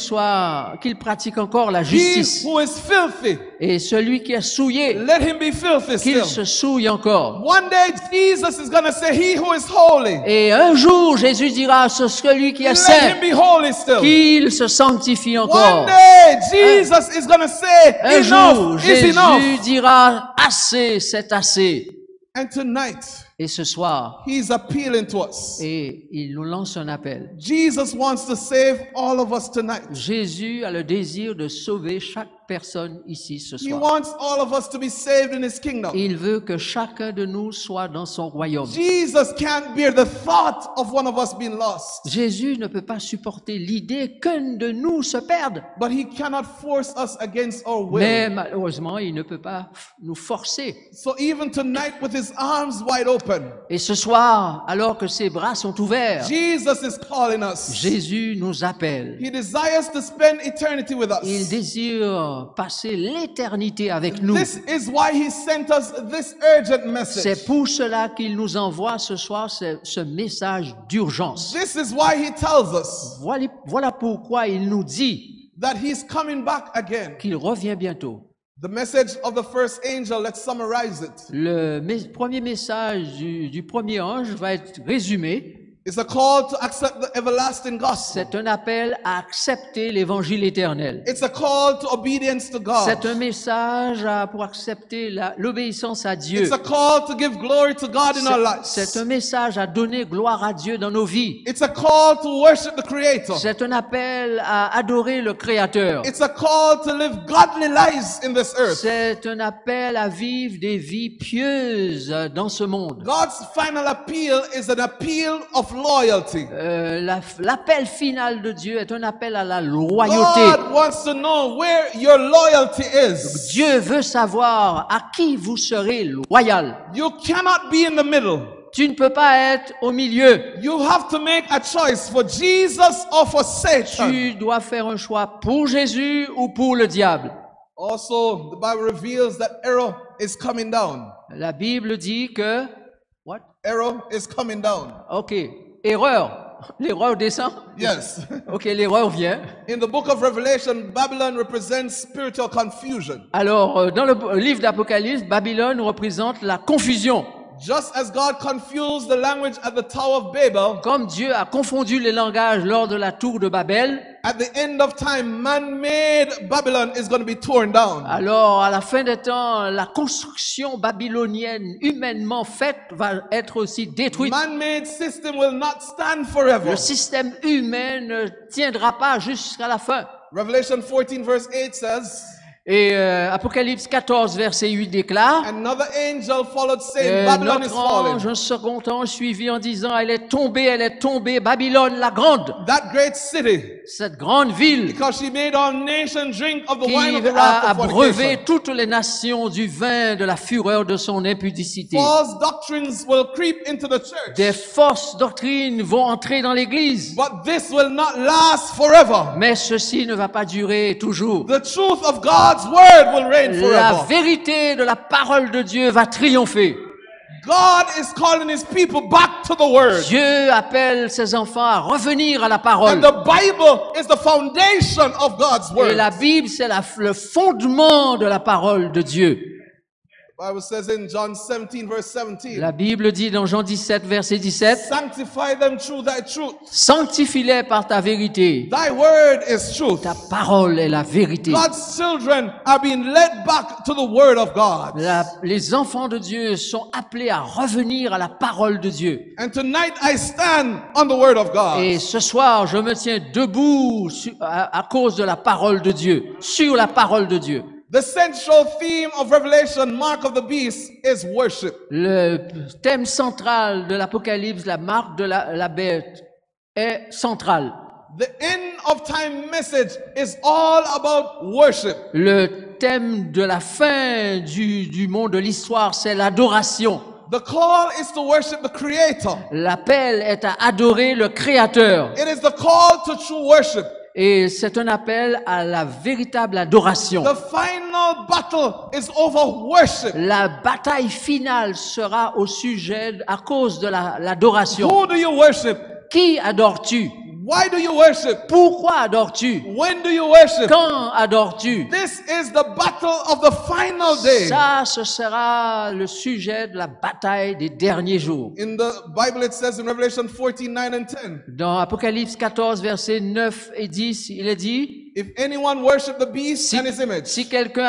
qu'il pratique encore la He justice. who is filthy, Et celui qui est souillé, let him be filthy qu'il still. se souille encore. One day Jesus is going to say, he who is holy, Et un jour, Jésus dira à celui qui est let saint, him be holy still. qu'il se sanctifie One encore. day Jesus is going to say, Un jour, enough is Jésus enough. dira, assez, c'est assez. And tonight, Et ce soir, he's appealing to us. et il nous lance un appel. Jesus wants to save all of us tonight. Jésus a le désir de sauver chaque personne ici ce He soir. wants all of us to be saved in his kingdom. Il veut que chacun de nous soit dans son royaume. Jesus can't bear the thought of one of us being lost, Jésus ne peut pas supporter l'idée qu'un de nous se perde. but he cannot force us against our Mais will. malheureusement, il ne peut pas nous forcer. So even tonight with his arms wide open, Et ce soir, alors que ses bras sont ouverts, Jesus is calling us. Jésus nous appelle. He desires to spend eternity with Il us. désire passer l'éternité avec nous. This is why he sent us this urgent message. C'est pour cela qu'il nous envoie ce soir ce message d'urgence. This is why he tells us Voilà pourquoi il nous dit that he's coming back again. qu'il revient bientôt. The message of the first angel, let's summarize it. Le premier message du premier ange va être résumé. It's a call to accept the everlasting gospel. C'est un appel à accepter l'évangile éternel. It's a call to obedience to God. C'est un message pour accepter l'obéissance à Dieu. It's a call to give glory to God in our lives. C'est un message à donner gloire à Dieu dans nos vies. It's a call to worship the Creator. C'est un appel à adorer le Créateur. It's a call to live godly lives in this earth. C'est un appel à vivre des vies pieuses dans ce monde. God's final appeal is an appeal of loyalty. L'appel final de Dieu est un appel à la loyauté. God wants to know where your loyalty is. Dieu veut savoir à qui vous serez loyal. You cannot be in the middle. Tu ne peux pas être au milieu. You have to make a choice for Jesus or for Satan. Tu dois faire un choix pour Jésus ou pour le diable. Also, the Bible reveals that error is coming down. La Bible dit que, what? Error is coming down. Ok, erreur. L'erreur descend? Yes. Ok, l'erreur vient. In the book of Revelation, Babylon represents spiritual confusion. Alors, dans le livre d'Apocalypse, Babylone représente la confusion. Just as God confused the language at the Tower of Babel, Comme Dieu a confondu les langages lors de la tour de Babel, at the end of time, man-made Babylon is going to be torn down. alors à la fin des temps, la construction babylonienne humainement faite va être aussi détruite. Man-made system will not stand forever. Le système humain ne tiendra pas jusqu'à la fin. Revelation 14 verse 8 says, Et Apocalypse 14, verset 8 déclare, another angel followed saying, Babylon is notre ange, fallen. un second ange suivi en disant, elle est tombée, Babylone la grande, That great city, cette grande ville because she made all nations drink of the qui wine of the a wrath of abreuvé fornication. toutes les nations du vin de la fureur de son impudicité. False doctrines will creep into the church, Des fausses doctrines vont entrer dans l'église, but this will not last forever. mais ceci ne va pas durer toujours. The truth of God's word will reign La forever. vérité de la parole de Dieu va triompher. God is calling his people back to the word. Dieu appelle ses enfants à revenir à la parole. And the Bible is the foundation of God's Et word. la Bible, c'est le fondement de la parole de Dieu. The Bible says in John 17 verse 17, La Bible dit dans Jean 17, verset 17, sanctify them through thy truth. sanctifie-les par ta vérité. Thy word is truth. Ta parole est la vérité. God's children are being led back to the word of God. Les enfants de Dieu sont appelés à revenir à la parole de Dieu. And tonight I stand on the word of God. Et ce soir, je me tiens debout à cause de la parole de Dieu, sur la parole de Dieu. The central theme of Revelation, mark of the beast, is worship. Le thème central de l'Apocalypse, la marque de la bête, est central. The end of time message is all about worship. Le thème de la fin du monde de l'histoire, c'est l'adoration. The call is to worship the Creator. L'appel est à adorer le Créateur. It is the call to true worship. Et c'est un appel à la véritable adoration. The final battle is over worship. La bataille finale sera au sujet, à cause de l'adoration. Who do you worship? Qui adores-tu? Why do you worship? Pourquoi adores-tu? When do you worship? Quand adores-tu? This is the battle of the final day. Ça, ce sera le sujet de la bataille des derniers jours. In the Bible, it says in Revelation 14, 9 and 10, Dans Apocalypse 14, versets 9 et 10, il est dit, if anyone worship the beast and his image, si quelqu'un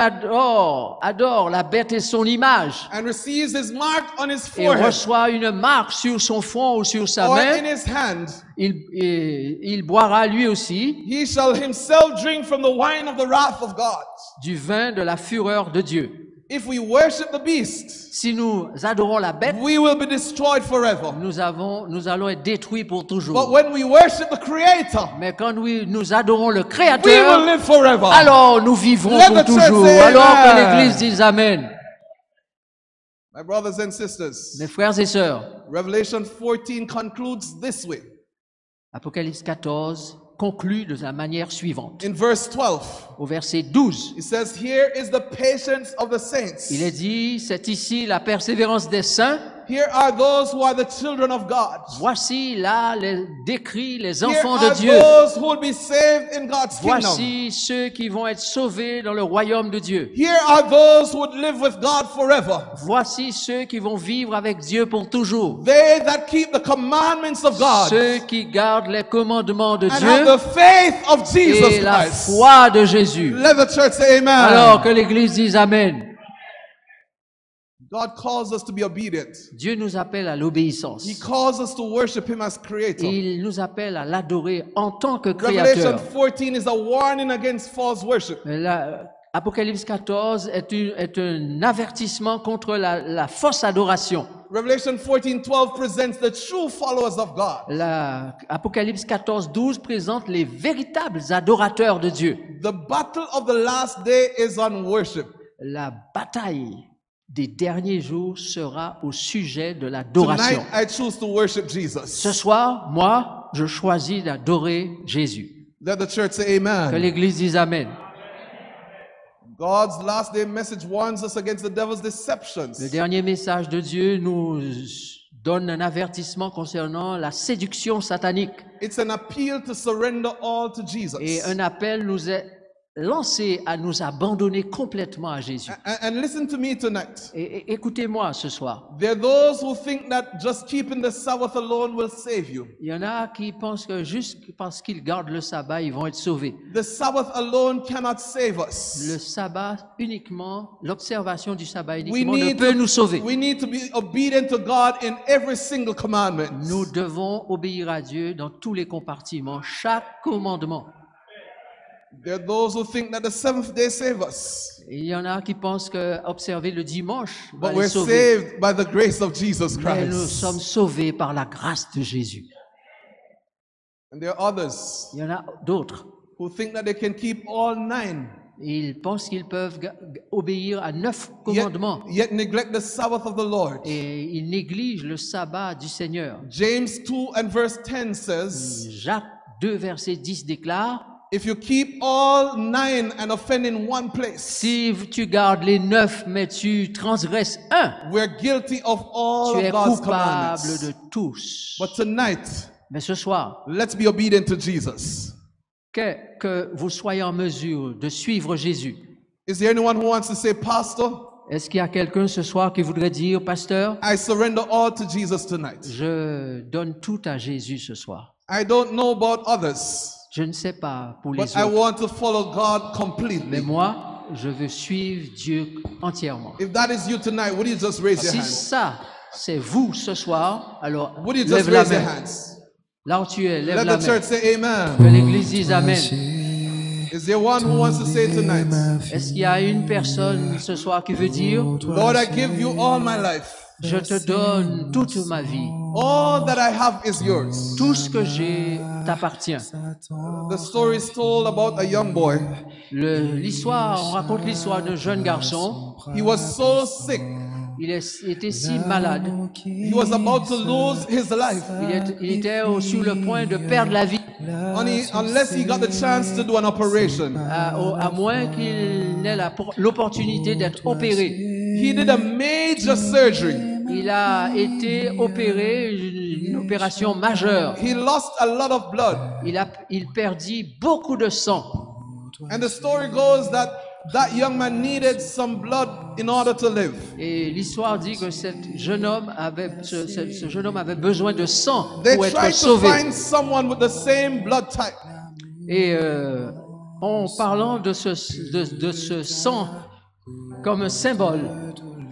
adore la bête et son image, and receives his mark on his et forehead reçoit une marque sur son front ou sur sa or main, in his hand, il boira lui aussi he shall himself drink from the wine of the wrath of God. du vin de la fureur de Dieu. If we worship the beast, Si nous adorons la bête, we will be destroyed forever. nous allons être détruits pour But toujours. when we worship the Creator, Mais quand nous adorons le we will Créateur, live forever. alors nous vivrons Let pour the church toujours. say Alors que amen. l'Église dise Amen. My brothers and sisters, Mes frères et sœurs, Revelation 14 concludes this way. Apocalypse 14 conclut de la manière suivante. In verse 12, Au verset 12, it says, here is the patience of the saints. il est dit, c'est ici la persévérance des saints. Here are those who are the children of God. Voici là décrit les Here enfants are de Dieu. those who will be saved in God's kingdom. Voici ceux qui vont être sauvés dans le royaume de Dieu. Here are those who would live with God forever. Voici ceux qui vont vivre avec Dieu pour toujours. They that keep the commandments of God Ceux qui gardent les commandements de and have Dieu the faith of Jesus et la Christ. foi de Jésus. Let the church say amen. Alors que l'Église dise Amen. God calls us to be obedient. Dieu nous appelle à l'obéissance. He calls us to worship Him as Creator. Il nous appelle à l'adorer en tant que Revelation Créateur. 14 is a warning against false worship. Apocalypse 14 est un avertissement contre la fausse adoration. Revelation 14:12 presents the true followers of God. Apocalypse 14, 12 présente les véritables adorateurs de Dieu. The battle of the last day is on worship. La bataille des derniers jours sera au sujet de l'adoration. Tonight I choose to worship Jesus. Ce soir, moi, je choisis d'adorer Jésus. Let the church say Que amen. l'Église dise Amen. God's last day message warns us against the devil's Le deceptions. dernier message de Dieu nous donne un avertissement concernant la séduction satanique. It's an appeal to surrender all to Jesus. Et un appel nous est lancé à nous abandonner complètement à Jésus. And listen to me tonight. Et écoutez-moi ce soir. There are those who think that just keeping the Sabbath alone will save you. Il y en a qui pensent que juste parce qu'ils gardent le sabbat, ils vont être sauvés. The Sabbath alone cannot save Le us. sabbat uniquement, l'observation du sabbat We uniquement ne need, peut nous sauver. we need to be obedient to God in every single commandment. Nous devons obéir à Dieu dans tous les compartiments, chaque commandement. There are those who think that the seventh day save us. Et il y en a qui pensent que observer le dimanche va But les we're sauver. saved by the grace of Jesus Mais nous Christ. sommes sauvés par la grâce de Jésus. And there are others Il y en a d'autres. who think that they can keep all 9, Ils pensent qu'ils peuvent obéir à 9 commandements. yet neglect the Sabbath of the Lord. Et ils négligent le sabbat du Seigneur. James 2 and verse 10 says, Jacques 2, verset 10 déclare, if you keep all 9 and offend in one place, si tu gardes les 9, mais tu transgresses un, we're guilty of all tu es of God's coupable commandments. de tous. But tonight, Mais ce soir, let's be obedient to Jesus. que vous soyez en mesure de suivre Jésus. Is there anyone who wants to say, Pastor, Est-ce qu'il y a quelqu'un ce soir qui voudrait dire, pasteur, I surrender all to Jesus tonight? je donne tout à Jésus ce soir. I don't know about others, Je ne sais pas pour les but I autres, want to follow God mais completely. moi, je veux suivre Dieu entièrement. If that is you tonight, would you just raise your Si hands? ça, c'est vous ce soir, alors Would you just lève la raise your main. hands? Là où tu es, lève Let la the main. church say amen. Que l'Église dise Amen. Is there one who wants to say tonight, Est-ce qu'il y a une personne ce soir qui veut dire, Lord, I give you all my life. je te donne toute ma vie, All that I have is yours. tout ce que j'ai t'appartient. The story is told about a young boy. On raconte l'histoire d'un jeune garçon. He was so sick. Était si malade. He was about to lose his life Il était sur le point de perdre la vie, unless he got the chance to do an operation. à moins qu'il n'ait l'opportunité d'être opéré. He did a major surgery. Il a été opéré, une opération majeure. He lost a lot of blood. Il perdit beaucoup de sang. And the story goes that young man needed some blood in order to live. Et l'histoire dit que ce jeune homme avait besoin de sang They pour être tried to sauvé. find someone with the same blood type. Et en parlant de ce sang comme un symbole,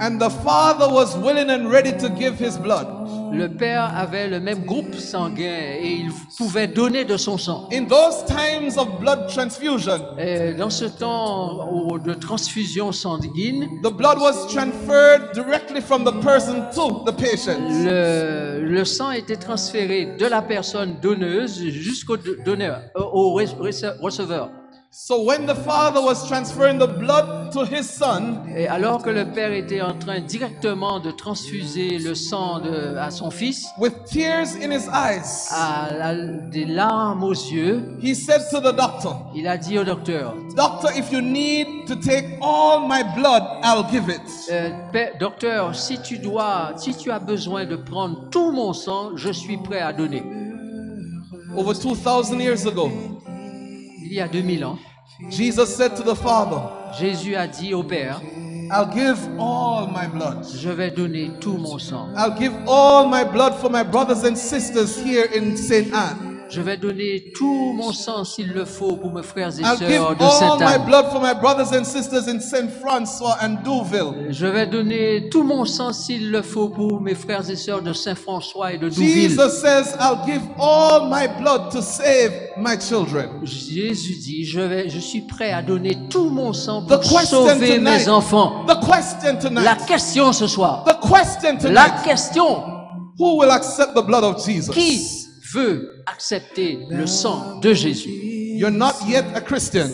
And the father was willing and ready to give his blood. le père avait le même groupe sanguin et il pouvait donner de son sang. In those times of blood transfusion, Et dans ce temps de transfusion sanguine, the blood was transferred directly from the person to the patient. le sang était transféré de la personne donneuse jusqu'au donneur, au receveur. So when the father was transferring the blood to his son, Et alors que le père était en train directement de transfuser le sang à son fils, with tears in his eyes, des larmes aux yeux, he said to the doctor, il a dit au docteur, Doctor, if you need to take all my blood, I'll give it. Docteur, si tu as besoin de prendre tout mon sang, je suis prêt à donner. Over 2,000 years ago, Il y a 2000 ans, Jesus said to the Father, Jésus a dit au Père, I'll give all my blood. je vais donner tout mon sang. I'll give all my blood for my brothers and sisters here in St. Anne. Je vais donner tout mon sang s'il le faut pour mes frères et I'll give sœurs de all my Sainte-Anne. blood for my brothers and sisters in St. Francois and Deauville. Je vais donner tout mon sang s'il le faut pour mes frères et sœurs de Saint-François et de Douville. Jesus says, I'll give all my blood to save my children. Jésus dit, je suis prêt à donner tout mon sang The pour question sauver tonight, mes enfants. the question La tonight, question ce soir, the question la tonight, question, who will accept the blood of Jesus? qui veut accepter le sang de Jésus? You're not yet a Christian.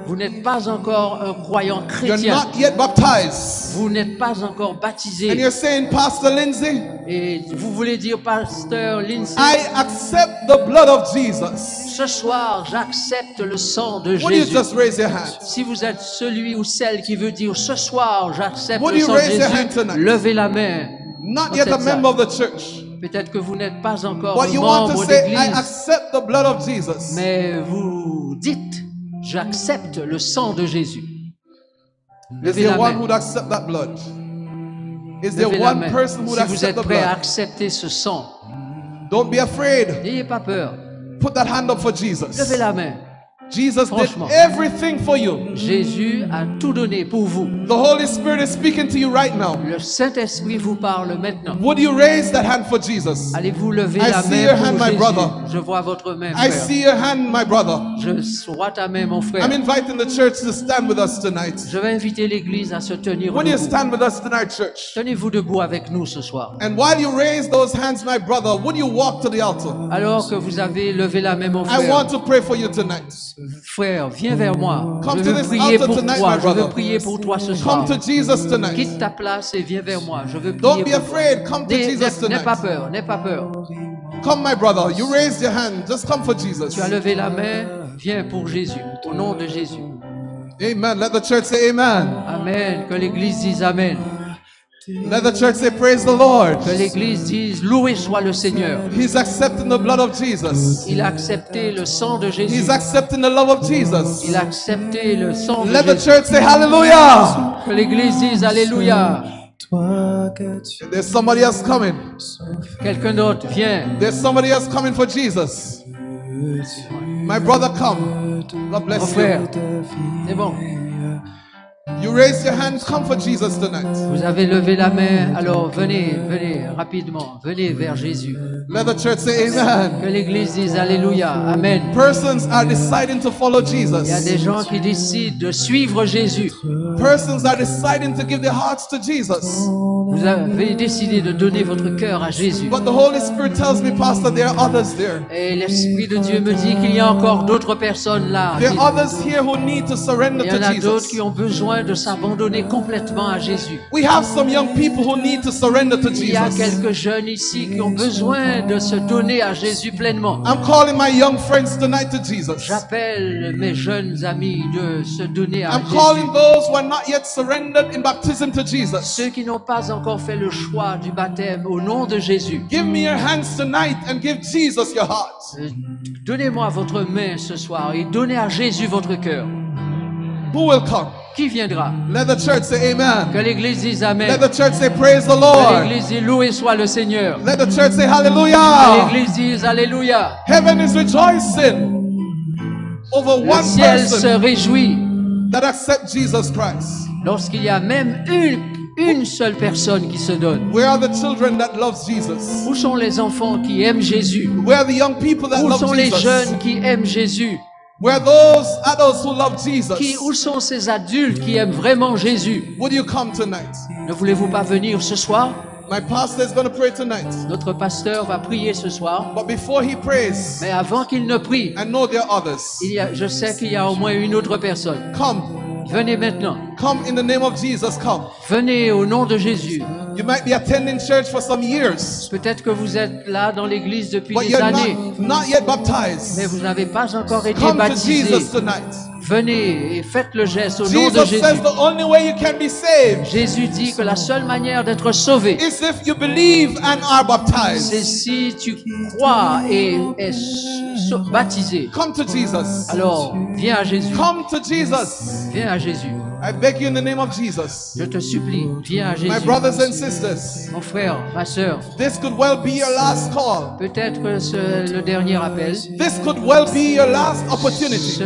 Vous n'êtes pas encore un croyant You're chrétien. not yet baptized. Vous n'êtes pas encore And baptisé. you're saying, Pastor Lindsay, Et vous voulez dire, Pasteur Lindsay, I accept the blood of Jesus. ce soir, j'accepte le sang de Would you Jésus. just raise your hand? Si vous êtes celui ou celle qui veut dire, ce soir, j'accepte Would le you sang de raise your hand Jésus, tonight? levez la main. Not dans yet a cette salle. member of the church. Peut-être que vous n'êtes pas encore But un you want to membre say, I d'église, accept the blood of Jesus. mais vous dites, j'accepte le sang de Jésus. Is Levez there la one main. who would accept that blood? Is there Levez la one main. person who would Si vous accept êtes the prêt à blood? accepter ce sang, Don't be afraid. n'ayez pas peur. Put that hand up for Jesus. Levez la main. Jesus did Franchement. everything for you. Jésus a tout donné pour vous. The Holy Spirit is speaking to you right now. Le Saint-Esprit vous parle maintenant. Would you raise that hand for Jesus? Allez-vous lever I la see main your pour hand, my Jésus? brother. Je vois votre main, I frère. see your hand, my brother. Je vois ta main, mon frère. I'm inviting the church to stand with us tonight. Je vais inviter l'Église à se tenir Would you debout. stand with us tonight, church? Tenez-vous debout avec nous ce soir. And while you raise those hands, my brother, would you walk to the altar? Alors que vous avez levé la main, mon I frère, want to pray for you tonight. frère, viens vers moi. Come Je to veux this prier altar pour tonight, toi. my Je veux brother. prier pour toi ce soir. Come to Jesus tonight. Quitte ta place et viens vers moi. Je veux prier Don't be pour toi. afraid. Come to N'aie Jesus n'aie pas tonight. peur, n'aie pas peur. Come, my brother. You raised your hand. Just come for Jesus. Tu as levé la main, viens pour Jésus, au nom de Jésus. Amen. Let the church say amen. Amen. Que l'Église dise Amen. Let the church say praise the Lord. Que l'Église dise loué soit le Seigneur. He's accepting the blood of Jesus. Il a accepté le sang de Jésus. He's accepting the love of Jesus. Il a accepté le sang de Let the Jésus. church say hallelujah. Que l'Église dise Alléluia. There's somebody else coming. Quelqu'un d'autre, viens. There's somebody else coming for Jesus. My brother, come. God Mon bless frère, you. c'est bon. You raise your hand. Come for Jesus tonight. Vous avez levé la main, alors venez, venez rapidement, venez vers Jésus. Let the church say amen. Que l'Église dise Alléluia, Amen. Persons are deciding to follow Il y a des Jesus. gens qui décident de suivre Jésus. Persons are deciding to give their hearts to Jesus. Vous avez décidé de donner votre cœur à Jésus. But the Holy Spirit tells me, Pastor, there are others there. Et l'Esprit de Dieu me dit qu'il y a encore d'autres personnes là. There are others here who need to surrender Il y en to a d'autres Jesus. qui ont besoin de s'abandonner complètement à Jésus. We have some young people who need to surrender to Il y a Jesus. quelques jeunes ici qui ont besoin de se donner à Jésus pleinement. I'm calling my young friends tonight to Jesus. J'appelle mes jeunes amis de se donner à I'm Jésus. calling those who are not yet surrendered in baptism to Jesus. Ceux qui n'ont pas encore fait le choix du baptême au nom de Jésus. Give me your hands tonight and give Jesus your heart. Donnez-moi votre main ce soir et donnez à Jésus votre cœur. Who will come? Qui viendra? Let the church say amen. Que l'Église dise Let Amen. the church say praise the Que Lord. l'Église dise loué soit le Seigneur. Let the church say Que hallelujah. l'Église dise Alléluia. Heaven is rejoicing over Le one ciel se person réjouit that accepts Jesus Christ. lorsqu'il y a même une seule personne qui se donne. Where are the children that love Jesus? Où sont les enfants qui aiment Jésus? Where are the young people that Où love sont les Jesus? jeunes qui aiment Jésus? Where are those adults who love Jesus? Où sont ces adultes qui aiment vraiment Jésus? Would you come tonight? Ne voulez-vous pas venir ce soir? My pastor is going to pray tonight. Notre pasteur va prier ce soir. But before he prays, Mais avant qu'il ne prie, I know there are others. je sais qu'il y a au moins une autre personne. Come. Venez maintenant. Come in the name of Jesus. Come. Venez au nom de Jésus. You might be attending church for some years, Peut-être que vous êtes là dans l'église depuis but des you're années, not yet mais baptized. vous n'avez pas encore été Come to baptisé. Jesus tonight. Venez et faites le geste au nom de Jesus Jésus. says the only way you can be saved Jésus dit que la seule manière d'être sauvé, is if you believe and are c'est baptized. si tu crois et es baptisé. Come to Jesus. Alors, viens à Jésus. Come to Jesus. Viens à Jésus. I beg you in the name of Jesus. Je te supplie, viens à My Jésus. brothers and sisters, Mon frère, ma sœur, this could well be your last call. peut-être que c'est le dernier appel. This could well be your last opportunity.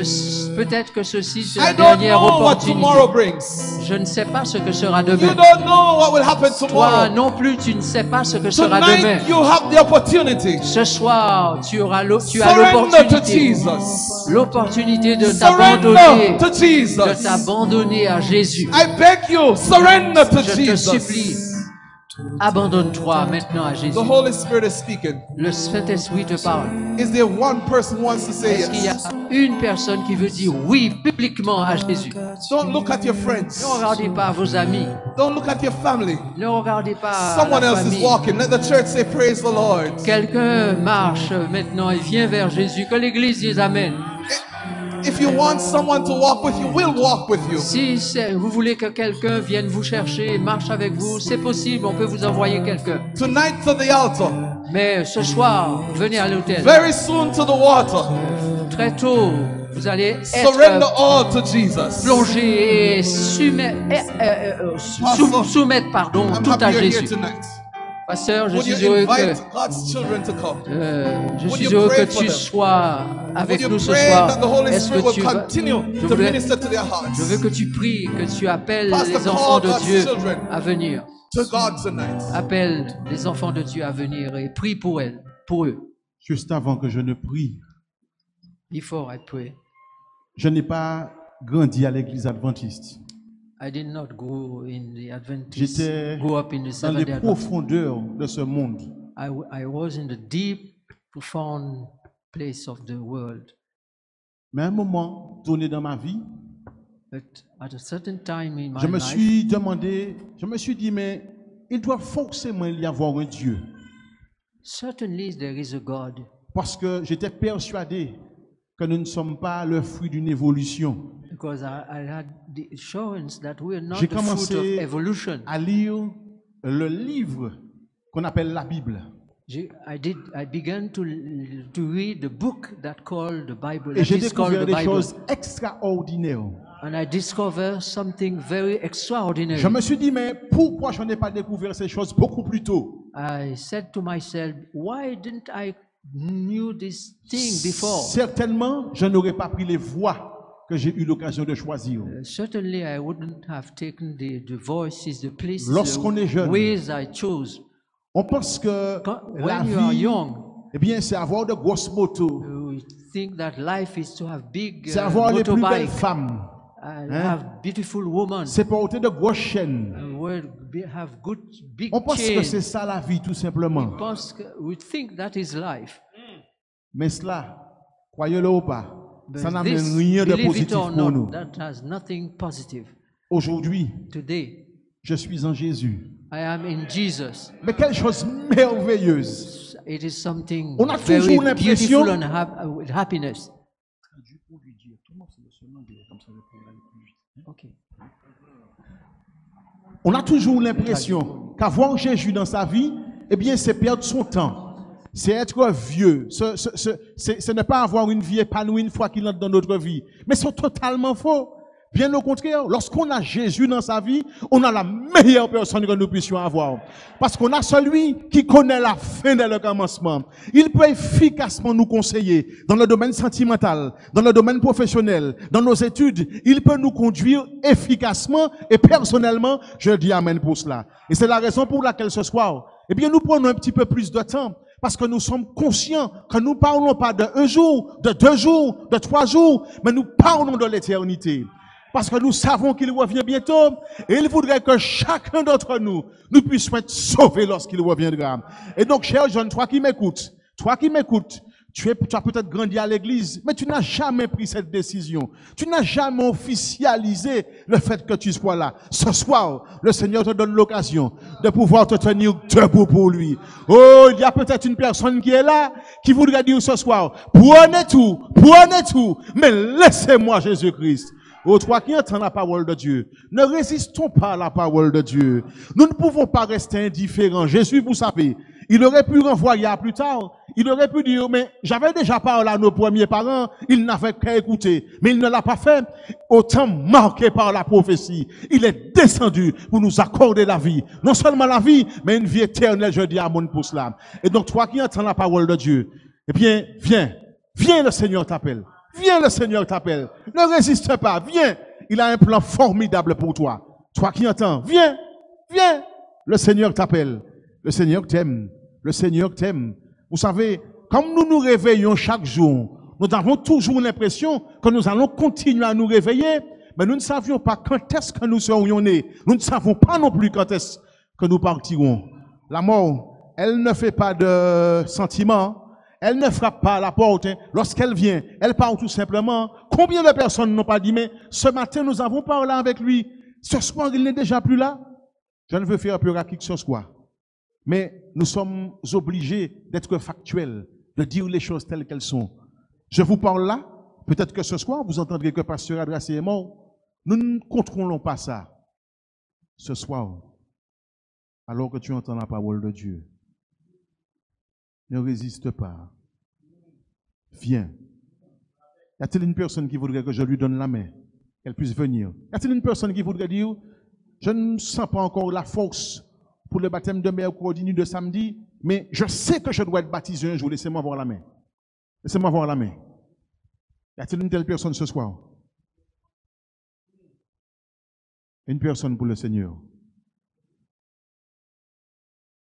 Peut-être que ceci, c'est I la don't dernière know what opportunité. tomorrow brings. Je ne sais pas ce que sera You demain. don't know what will happen Toi tomorrow. non plus, tu ne sais pas ce que sera demain. Tonight you have the opportunity. Ce soir, tu as Surrender to l'opportunité. Jesus. L'opportunité de Surrender t'abandonner, to de Jesus. t'abandonner à Jésus. I beg you, surrender to Je te supplie, Jesus. Abandonne-toi maintenant à Jésus. The Holy Spirit is speaking. Le Saint-Esprit te parle. Is there one person who wants to say Est-ce qu'il y a yes? une personne qui veut dire oui publiquement à Jésus? Don't look at your friends. Ne regardez pas vos amis. Don't look at your family. Ne regardez pas Someone la else is famille. walking. Let the church say praise the Lord. Quelqu'un marche maintenant et vient vers Jésus. Que l'Église dise Amen. If you want someone to walk with you, we'll walk with you. Si vous voulez que quelqu'un vienne vous chercher et marche avec vous, c'est possible, on peut vous envoyer quelqu'un. Tonight to the altar. Mais ce soir, venez à l'hôtel. Very soon to the water. Très tôt, vous allez Surrender être all to Jesus. plongé et soumettre I'm tout happy à you're here Jésus. tonight. Pasteur, je Would suis you heureux invite que God's children to come? je Would suis you heureux pray que for tu them? sois Would avec you nous ce pray soir. that the Holy Est-ce Spirit que will tu vas continue je to voudrais- minister to their je veux hearts? que tu pries, que tu appelles Pastor, les enfants call de God's Dieu children. à venir. To God tonight. Appelle les enfants de Dieu à venir et prie pour eux. Juste avant que je ne prie, Before I pray, je n'ai pas grandi à l'église adventiste. I did not grow in the Adventist, J'étais grow up in the dans Seventh les Day Adventist. profondeurs de ce monde. I was in the deep, profound place of the world. Mais à un moment donné dans ma vie, But at a certain time in my je me life, suis demandé, je me suis dit, mais il doit forcément y avoir un Dieu. certainly there is a God. Parce que j'étais persuadé que nous ne sommes pas le fruit d'une évolution. Because I had the assurance that we are not J'ai the fruit of commencé evolution. à lire le livre qu'on appelle la Bible. I began to read the book that called the Bible. Et That j'ai is called découvert the des Bible. choses extraordinaires. And I discovered something very extraordinary. Je me suis dit, mais pourquoi je n'ai pas découvert ces choses beaucoup plus tôt? I said to myself, why didn't I knew this thing before? Certainement, je n'aurais pas pris les voies que j'ai eu l'occasion de choisir. Certainly, I wouldn't have taken the voices, the places, Lorsqu'on est jeune, ways I chose. On pense que la When you are vie, young, eh bien, c'est avoir de grosses motos, you think that life is to have big c'est avoir les plus belles motorbike, femmes, have beautiful women, c'est porter de grosses chaînes. have good big On pense que chains. c'est ça la vie, tout simplement. We think that is life. Mais cela, croyez-le ou pas, But ça n'amène this, rien de believe it positif or pour not, nous. that has nothing positive. Aujourd'hui, Today, je suis en Jésus. I am in Jesus. Mais quelle chose merveilleuse! It is something On a very toujours l'impression- beautiful and with happiness. Okay. On a toujours l'impression qu'avoir Jésus dans sa vie, eh bien, c'est perdre son temps. C'est être vieux. Ce n'est pas avoir une vie épanouie une fois qu'il entre dans notre vie. Mais c'est totalement faux. Bien au contraire, lorsqu'on a Jésus dans sa vie, on a la meilleure personne que nous puissions avoir. Parce qu'on a celui qui connaît la fin et le commencement. Il peut efficacement nous conseiller dans le domaine sentimental, dans le domaine professionnel, dans nos études. Il peut nous conduire efficacement et personnellement. Je dis amen pour cela. Et c'est la raison pour laquelle ce soir, eh bien, nous prenons un petit peu plus de temps. Parce que nous sommes conscients que nous ne parlons pas de 1 jour, de 2 jours, de 3 jours, mais nous parlons de l'éternité. Parce que nous savons qu'il revient bientôt et il voudrait que chacun d'entre nous, nous puissions être sauvés lorsqu'il reviendra. Et donc, cher jeune, toi qui m'écoutes, tu as peut-être grandi à l'église, mais tu n'as jamais pris cette décision. Tu n'as jamais officialisé le fait que tu sois là. Ce soir, le Seigneur te donne l'occasion de pouvoir te tenir debout pour lui. Oh, il y a peut-être une personne qui est là, qui voudrait dire ce soir, prenez tout, mais laissez-moi Jésus-Christ. Oh, toi qui entends la parole de Dieu, ne résistons pas à la parole de Dieu. Nous ne pouvons pas rester indifférents. Jésus, vous savez, il aurait pu renvoyer à plus tard. Il aurait pu dire, mais j'avais déjà parlé à nos premiers parents, ils n'avaient qu'à écouter. Mais il ne l'a pas fait. Autant marqué par la prophétie, il est descendu pour nous accorder la vie. Non seulement la vie, mais une vie éternelle, je dis à mon pour cela. Et donc, toi qui entends la parole de Dieu, eh bien, viens, le Seigneur t'appelle. Viens, le Seigneur t'appelle. Ne résiste pas, viens. Il a un plan formidable pour toi. Toi qui entends, viens. Le Seigneur t'appelle. Le Seigneur t'aime. Le Seigneur t'aime. Vous savez, comme nous nous réveillons chaque jour, nous avons toujours l'impression que nous allons continuer à nous réveiller, mais nous ne savions pas quand est-ce que nous serions nés. Nous ne savons pas non plus quand est-ce que nous partirons. La mort, elle ne fait pas de sentiments. Elle ne frappe pas à la porte. Lorsqu'elle vient, elle part tout simplement. Combien de personnes n'ont pas dit, mais ce matin, nous avons parlé avec lui. Ce soir, il n'est déjà plus là. Je ne veux faire peur à qui que ce soit. Mais nous sommes obligés d'être factuels, de dire les choses telles qu'elles sont. Je vous parle là. Peut-être que ce soir, vous entendrez que Pasteur Adrassé est mort. Nous ne contrôlons pas ça. Ce soir, alors que tu entends la parole de Dieu, ne résiste pas. Viens. Y a-t-il une personne qui voudrait que je lui donne la main, qu'elle puisse venir? Y a-t-il une personne qui voudrait dire, je ne sens pas encore la force pour le baptême de mercredi ni de samedi, mais je sais que je dois être baptisé un jour, laissez-moi voir la main. Laissez-moi voir la main. Y a-t-il une telle personne ce soir? Une personne pour le Seigneur.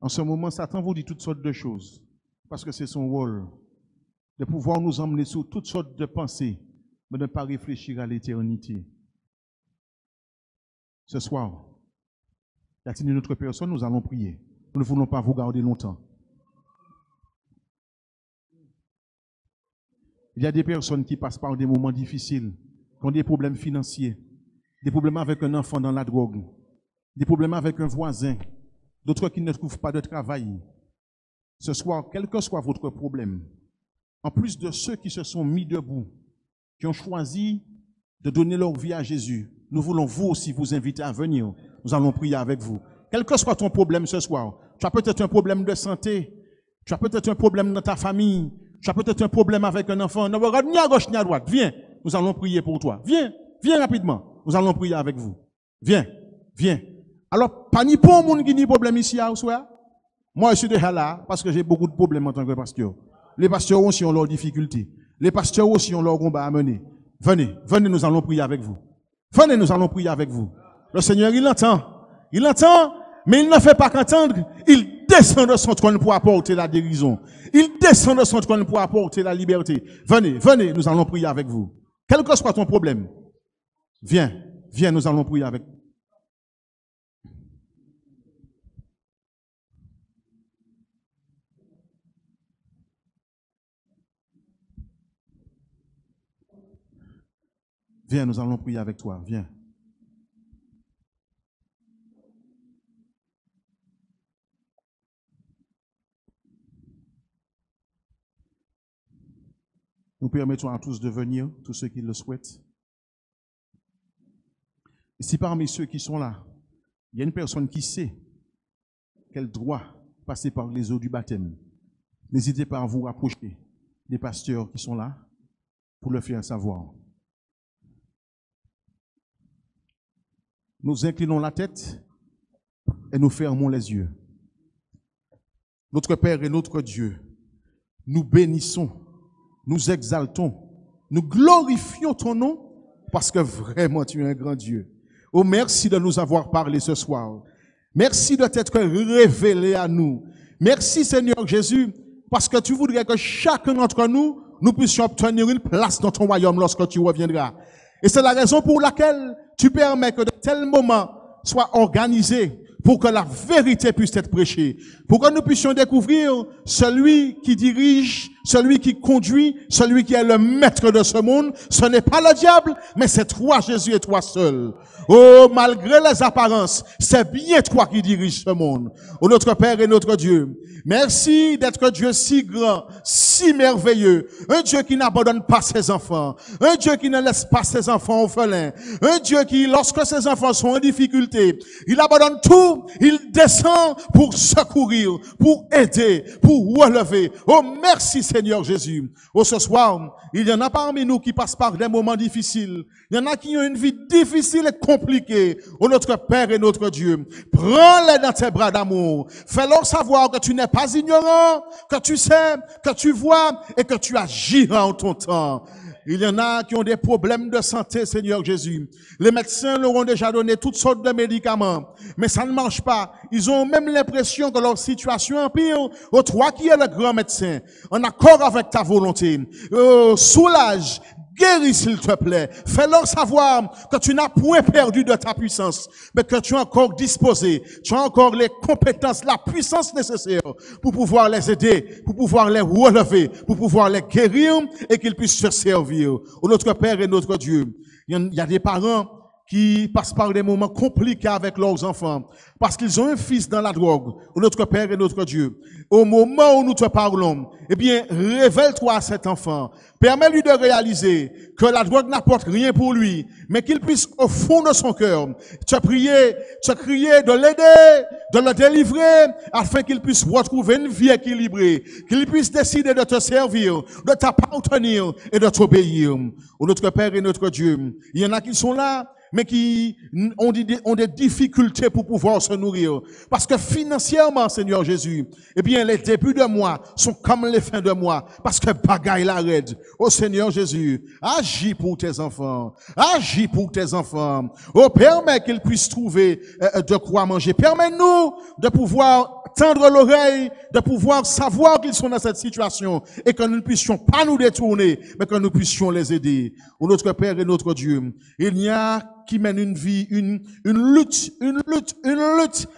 En ce moment, Satan vous dit toutes sortes de choses. Parce que c'est son rôle de pouvoir nous emmener sur toutes sortes de pensées, mais de ne pas réfléchir à l'éternité. Ce soir, y a-t-il une autre personne? Nous allons prier. Nous ne voulons pas vous garder longtemps. Il y a des personnes qui passent par des moments difficiles, qui ont des problèmes financiers, des problèmes avec un enfant dans la drogue, des problèmes avec un voisin, d'autres qui ne trouvent pas de travail. Ce soir, quel que soit votre problème, en plus de ceux qui se sont mis debout, qui ont choisi de donner leur vie à Jésus, nous voulons vous aussi vous inviter à venir. Nous allons prier avec vous. Quel que soit ton problème ce soir, tu as peut-être un problème de santé, tu as peut-être un problème dans ta famille, tu as peut-être un problème avec un enfant, ne regarde ni à gauche ni à droite. Viens, nous allons prier pour toi. Viens, viens rapidement. Nous allons prier avec vous. Viens, viens. Alors, pas ni pour monde qui n'a problème ici à soir. Moi, je suis déjà là parce que j'ai beaucoup de problèmes en tant que pasteur. Les pasteurs aussi ont leurs difficultés. Les pasteurs aussi ont leur combat à mener. Venez, venez, nous allons prier avec vous. Venez, nous allons prier avec vous. Le Seigneur, il entend, mais il ne fait pas qu'entendre. Il descend de son trône pour apporter la guérison. Il descend de son trône pour apporter la liberté. Venez, venez, nous allons prier avec vous. Quel que soit ton problème, viens, viens, nous allons prier avec vous. Viens, nous allons prier avec toi. Viens. Nous permettons à tous de venir, tous ceux qui le souhaitent. Et si parmi ceux qui sont là, il y a une personne qui sait qu'elle doit passer par les eaux du baptême, n'hésitez pas à vous rapprocher des pasteurs qui sont là pour le faire savoir. Nous inclinons la tête et nous fermons les yeux. Notre Père et notre Dieu, nous bénissons, nous exaltons, nous glorifions ton nom parce que vraiment tu es un grand Dieu. Oh, merci de nous avoir parlé ce soir. Merci de t'être révélé à nous. Merci Seigneur Jésus parce que tu voudrais que chacun d'entre nous, nous puissions obtenir une place dans ton royaume lorsque tu reviendras. Et c'est la raison pour laquelle tu permets que de tels moments soient organisés pour que la vérité puisse être prêchée, pour que nous puissions découvrir celui qui dirige, celui qui conduit, celui qui est le maître de ce monde. Ce n'est pas le diable, mais c'est toi Jésus et toi seul. Oh, malgré les apparences, c'est bien toi qui diriges ce monde. Oh, notre Père et notre Dieu, merci d'être Dieu si grand, si merveilleux, un Dieu qui n'abandonne pas ses enfants, un Dieu qui ne laisse pas ses enfants orphelins, un Dieu qui, lorsque ses enfants sont en difficulté, il abandonne tout, il descend pour secourir, pour aider, pour relever. Oh, merci Seigneur Jésus. Oh, ce soir, il y en a parmi nous qui passent par des moments difficiles. Il y en a qui ont une vie difficile et compliquée. Oh, notre Père et notre Dieu, prends-les dans tes bras d'amour. Fais-leur savoir que tu n'es pas ignorant, que tu sais, que tu vois et que tu agiras en ton temps. Il y en a qui ont des problèmes de santé, Seigneur Jésus. Les médecins leur ont déjà donné toutes sortes de médicaments, mais ça ne marche pas. Ils ont même l'impression que leur situation empire. Oh, toi qui es le grand médecin, en accord avec ta volonté, soulage, Guéris, s'il te plaît. Fais-leur savoir que tu n'as point perdu de ta puissance, mais que tu es encore disposé. Tu as encore les compétences, la puissance nécessaire pour pouvoir les aider, pour pouvoir les relever, pour pouvoir les guérir et qu'ils puissent se servir. Oh, notre Père et notre Dieu, il y a des parents qui passent par des moments compliqués avec leurs enfants, parce qu'ils ont un fils dans la drogue, notre Père et notre Dieu. Au moment où nous te parlons, eh bien, révèle-toi à cet enfant. Permets-lui de réaliser que la drogue n'apporte rien pour lui, mais qu'il puisse, au fond de son cœur, te crier de l'aider, de le délivrer, afin qu'il puisse retrouver une vie équilibrée, qu'il puisse décider de te servir, de t'appartenir et de t'obéir. Notre Père et notre Dieu, il y en a qui sont là, mais qui ont des difficultés pour pouvoir se nourrir. Parce que financièrement, Seigneur Jésus, eh bien, les débuts de mois sont comme les fins de mois. Parce que bagaille la raide. Oh Seigneur Jésus, agis pour tes enfants. Agis pour tes enfants. Oh, permets qu'ils puissent trouver de quoi manger. Permets-nous de pouvoir tendre l'oreille, de pouvoir savoir qu'ils sont dans cette situation et que nous ne puissions pas nous détourner, mais que nous puissions les aider. Oh, notre Père et notre Dieu, il y a qui mènent une vie, une lutte,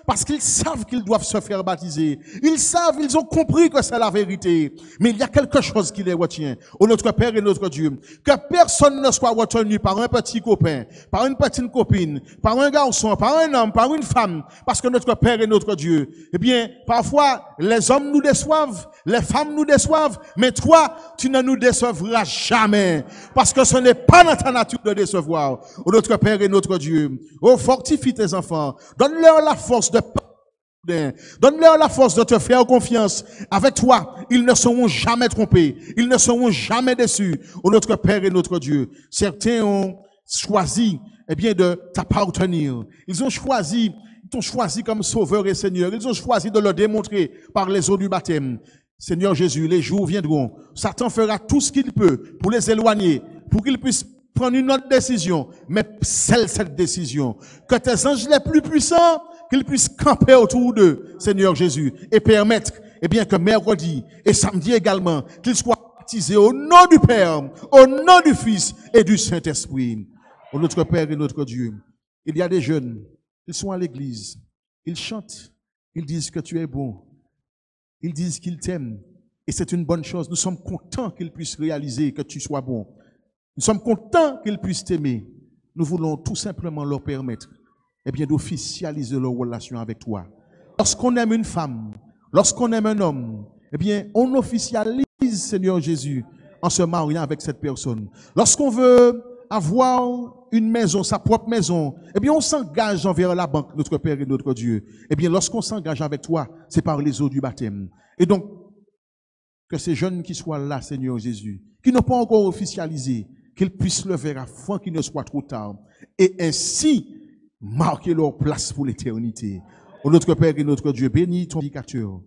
parce qu'ils savent qu'ils doivent se faire baptiser. Ils ont compris que c'est la vérité. Mais il y a quelque chose qui les retient. Oh, notre Père et notre Dieu, que personne ne soit retenu par un petit copain, par une petite copine, par un garçon, par un homme, par une femme, parce que notre Père et notre Dieu, eh bien, parfois, les hommes nous déçoivent, les femmes nous déçoivent, mais toi, tu ne nous décevras jamais, parce que ce n'est pas dans ta nature de décevoir. Oh, notre Père et notre Dieu, oh, fortifie tes enfants, donne-leur la force de donne-leur la force de te faire confiance. Avec toi, ils ne seront jamais trompés, ils ne seront jamais déçus. Oh, notre Père et notre Dieu, certains ont choisi, eh bien, de t'appartenir. Ils ont choisi, t'ont choisi comme sauveur et Seigneur. Ils ont choisi de le démontrer par les eaux du baptême. Seigneur Jésus, les jours viendront. Satan fera tout ce qu'il peut pour les éloigner, pour qu'ils puissent prendre une autre décision, mais celle cette décision. Que tes anges les plus puissants, qu'ils puissent camper autour d'eux, Seigneur Jésus, et permettre, eh bien, que mercredi et samedi également, qu'ils soient baptisés au nom du Père, au nom du Fils et du Saint-Esprit. Oh, notre Père et notre Dieu, il y a des jeunes, ils sont à l'église, ils chantent, ils disent que tu es bon, ils disent qu'ils t'aiment, et c'est une bonne chose. Nous sommes contents qu'ils puissent réaliser que tu sois bon. Nous sommes contents qu'ils puissent t'aimer. Nous voulons tout simplement leur permettre, eh bien, d'officialiser leur relation avec toi. Lorsqu'on aime une femme, lorsqu'on aime un homme, eh bien, on officialise, Seigneur Jésus, en se mariant avec cette personne. Lorsqu'on veut avoir une maison, sa propre maison, eh bien, on s'engage envers la banque, notre Père et notre Dieu. Eh bien, lorsqu'on s'engage avec toi, c'est par les eaux du baptême. Et donc, que ces jeunes qui soient là, Seigneur Jésus, qui n'ont pas encore officialisé, qu'ils puissent le faire afin qu'il ne soit trop tard, et ainsi marquer leur place pour l'éternité. Oh, notre Père et notre Dieu, bénis ton prédicateur,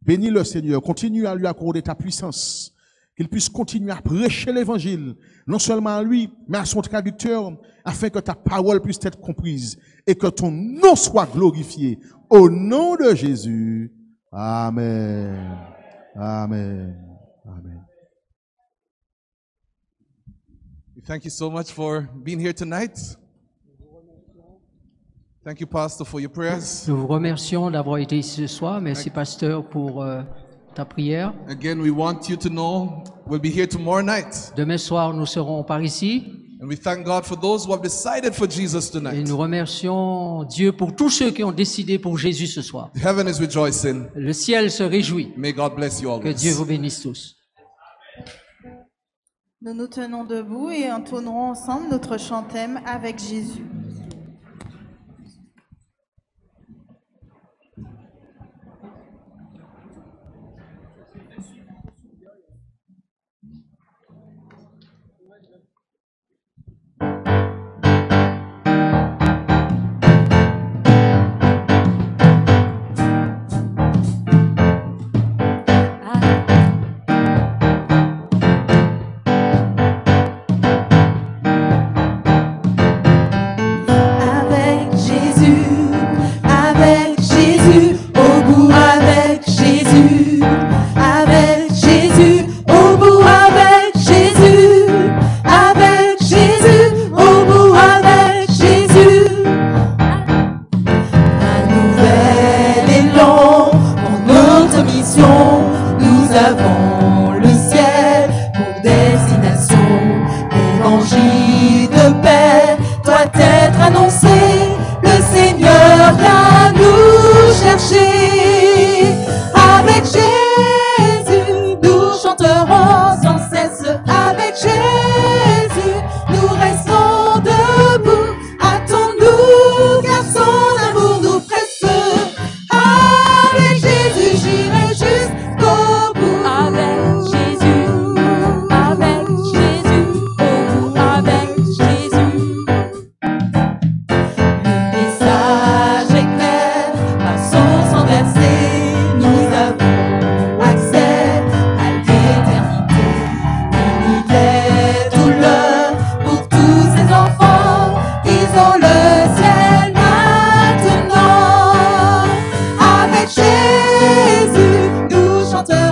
bénis le Seigneur, continue à lui accorder ta puissance, qu'il puisse continuer à prêcher l'évangile, non seulement à lui, mais à son traducteur, afin que ta parole puisse être comprise et que ton nom soit glorifié. Au nom de Jésus, amen, amen, amen. Thank you so much for being here tonight. Thank you, Pastor, for your prayers. Nous vous remercions d'avoir été ici ce soir. Merci, Pasteur, pour ta prière. Again, we want you to know we'll be here tomorrow night. Demain soir, nous serons par ici. And we thank God for those who have decided for Jesus Et tonight. nous remercions Dieu pour tous ceux qui ont décidé pour Jésus ce soir. Heaven is rejoicing. Le ciel se réjouit. May God bless you Que Dieu always. vous bénisse tous. Nous nous tenons debout et entonnerons ensemble notre chantème avec Jésus. chanteur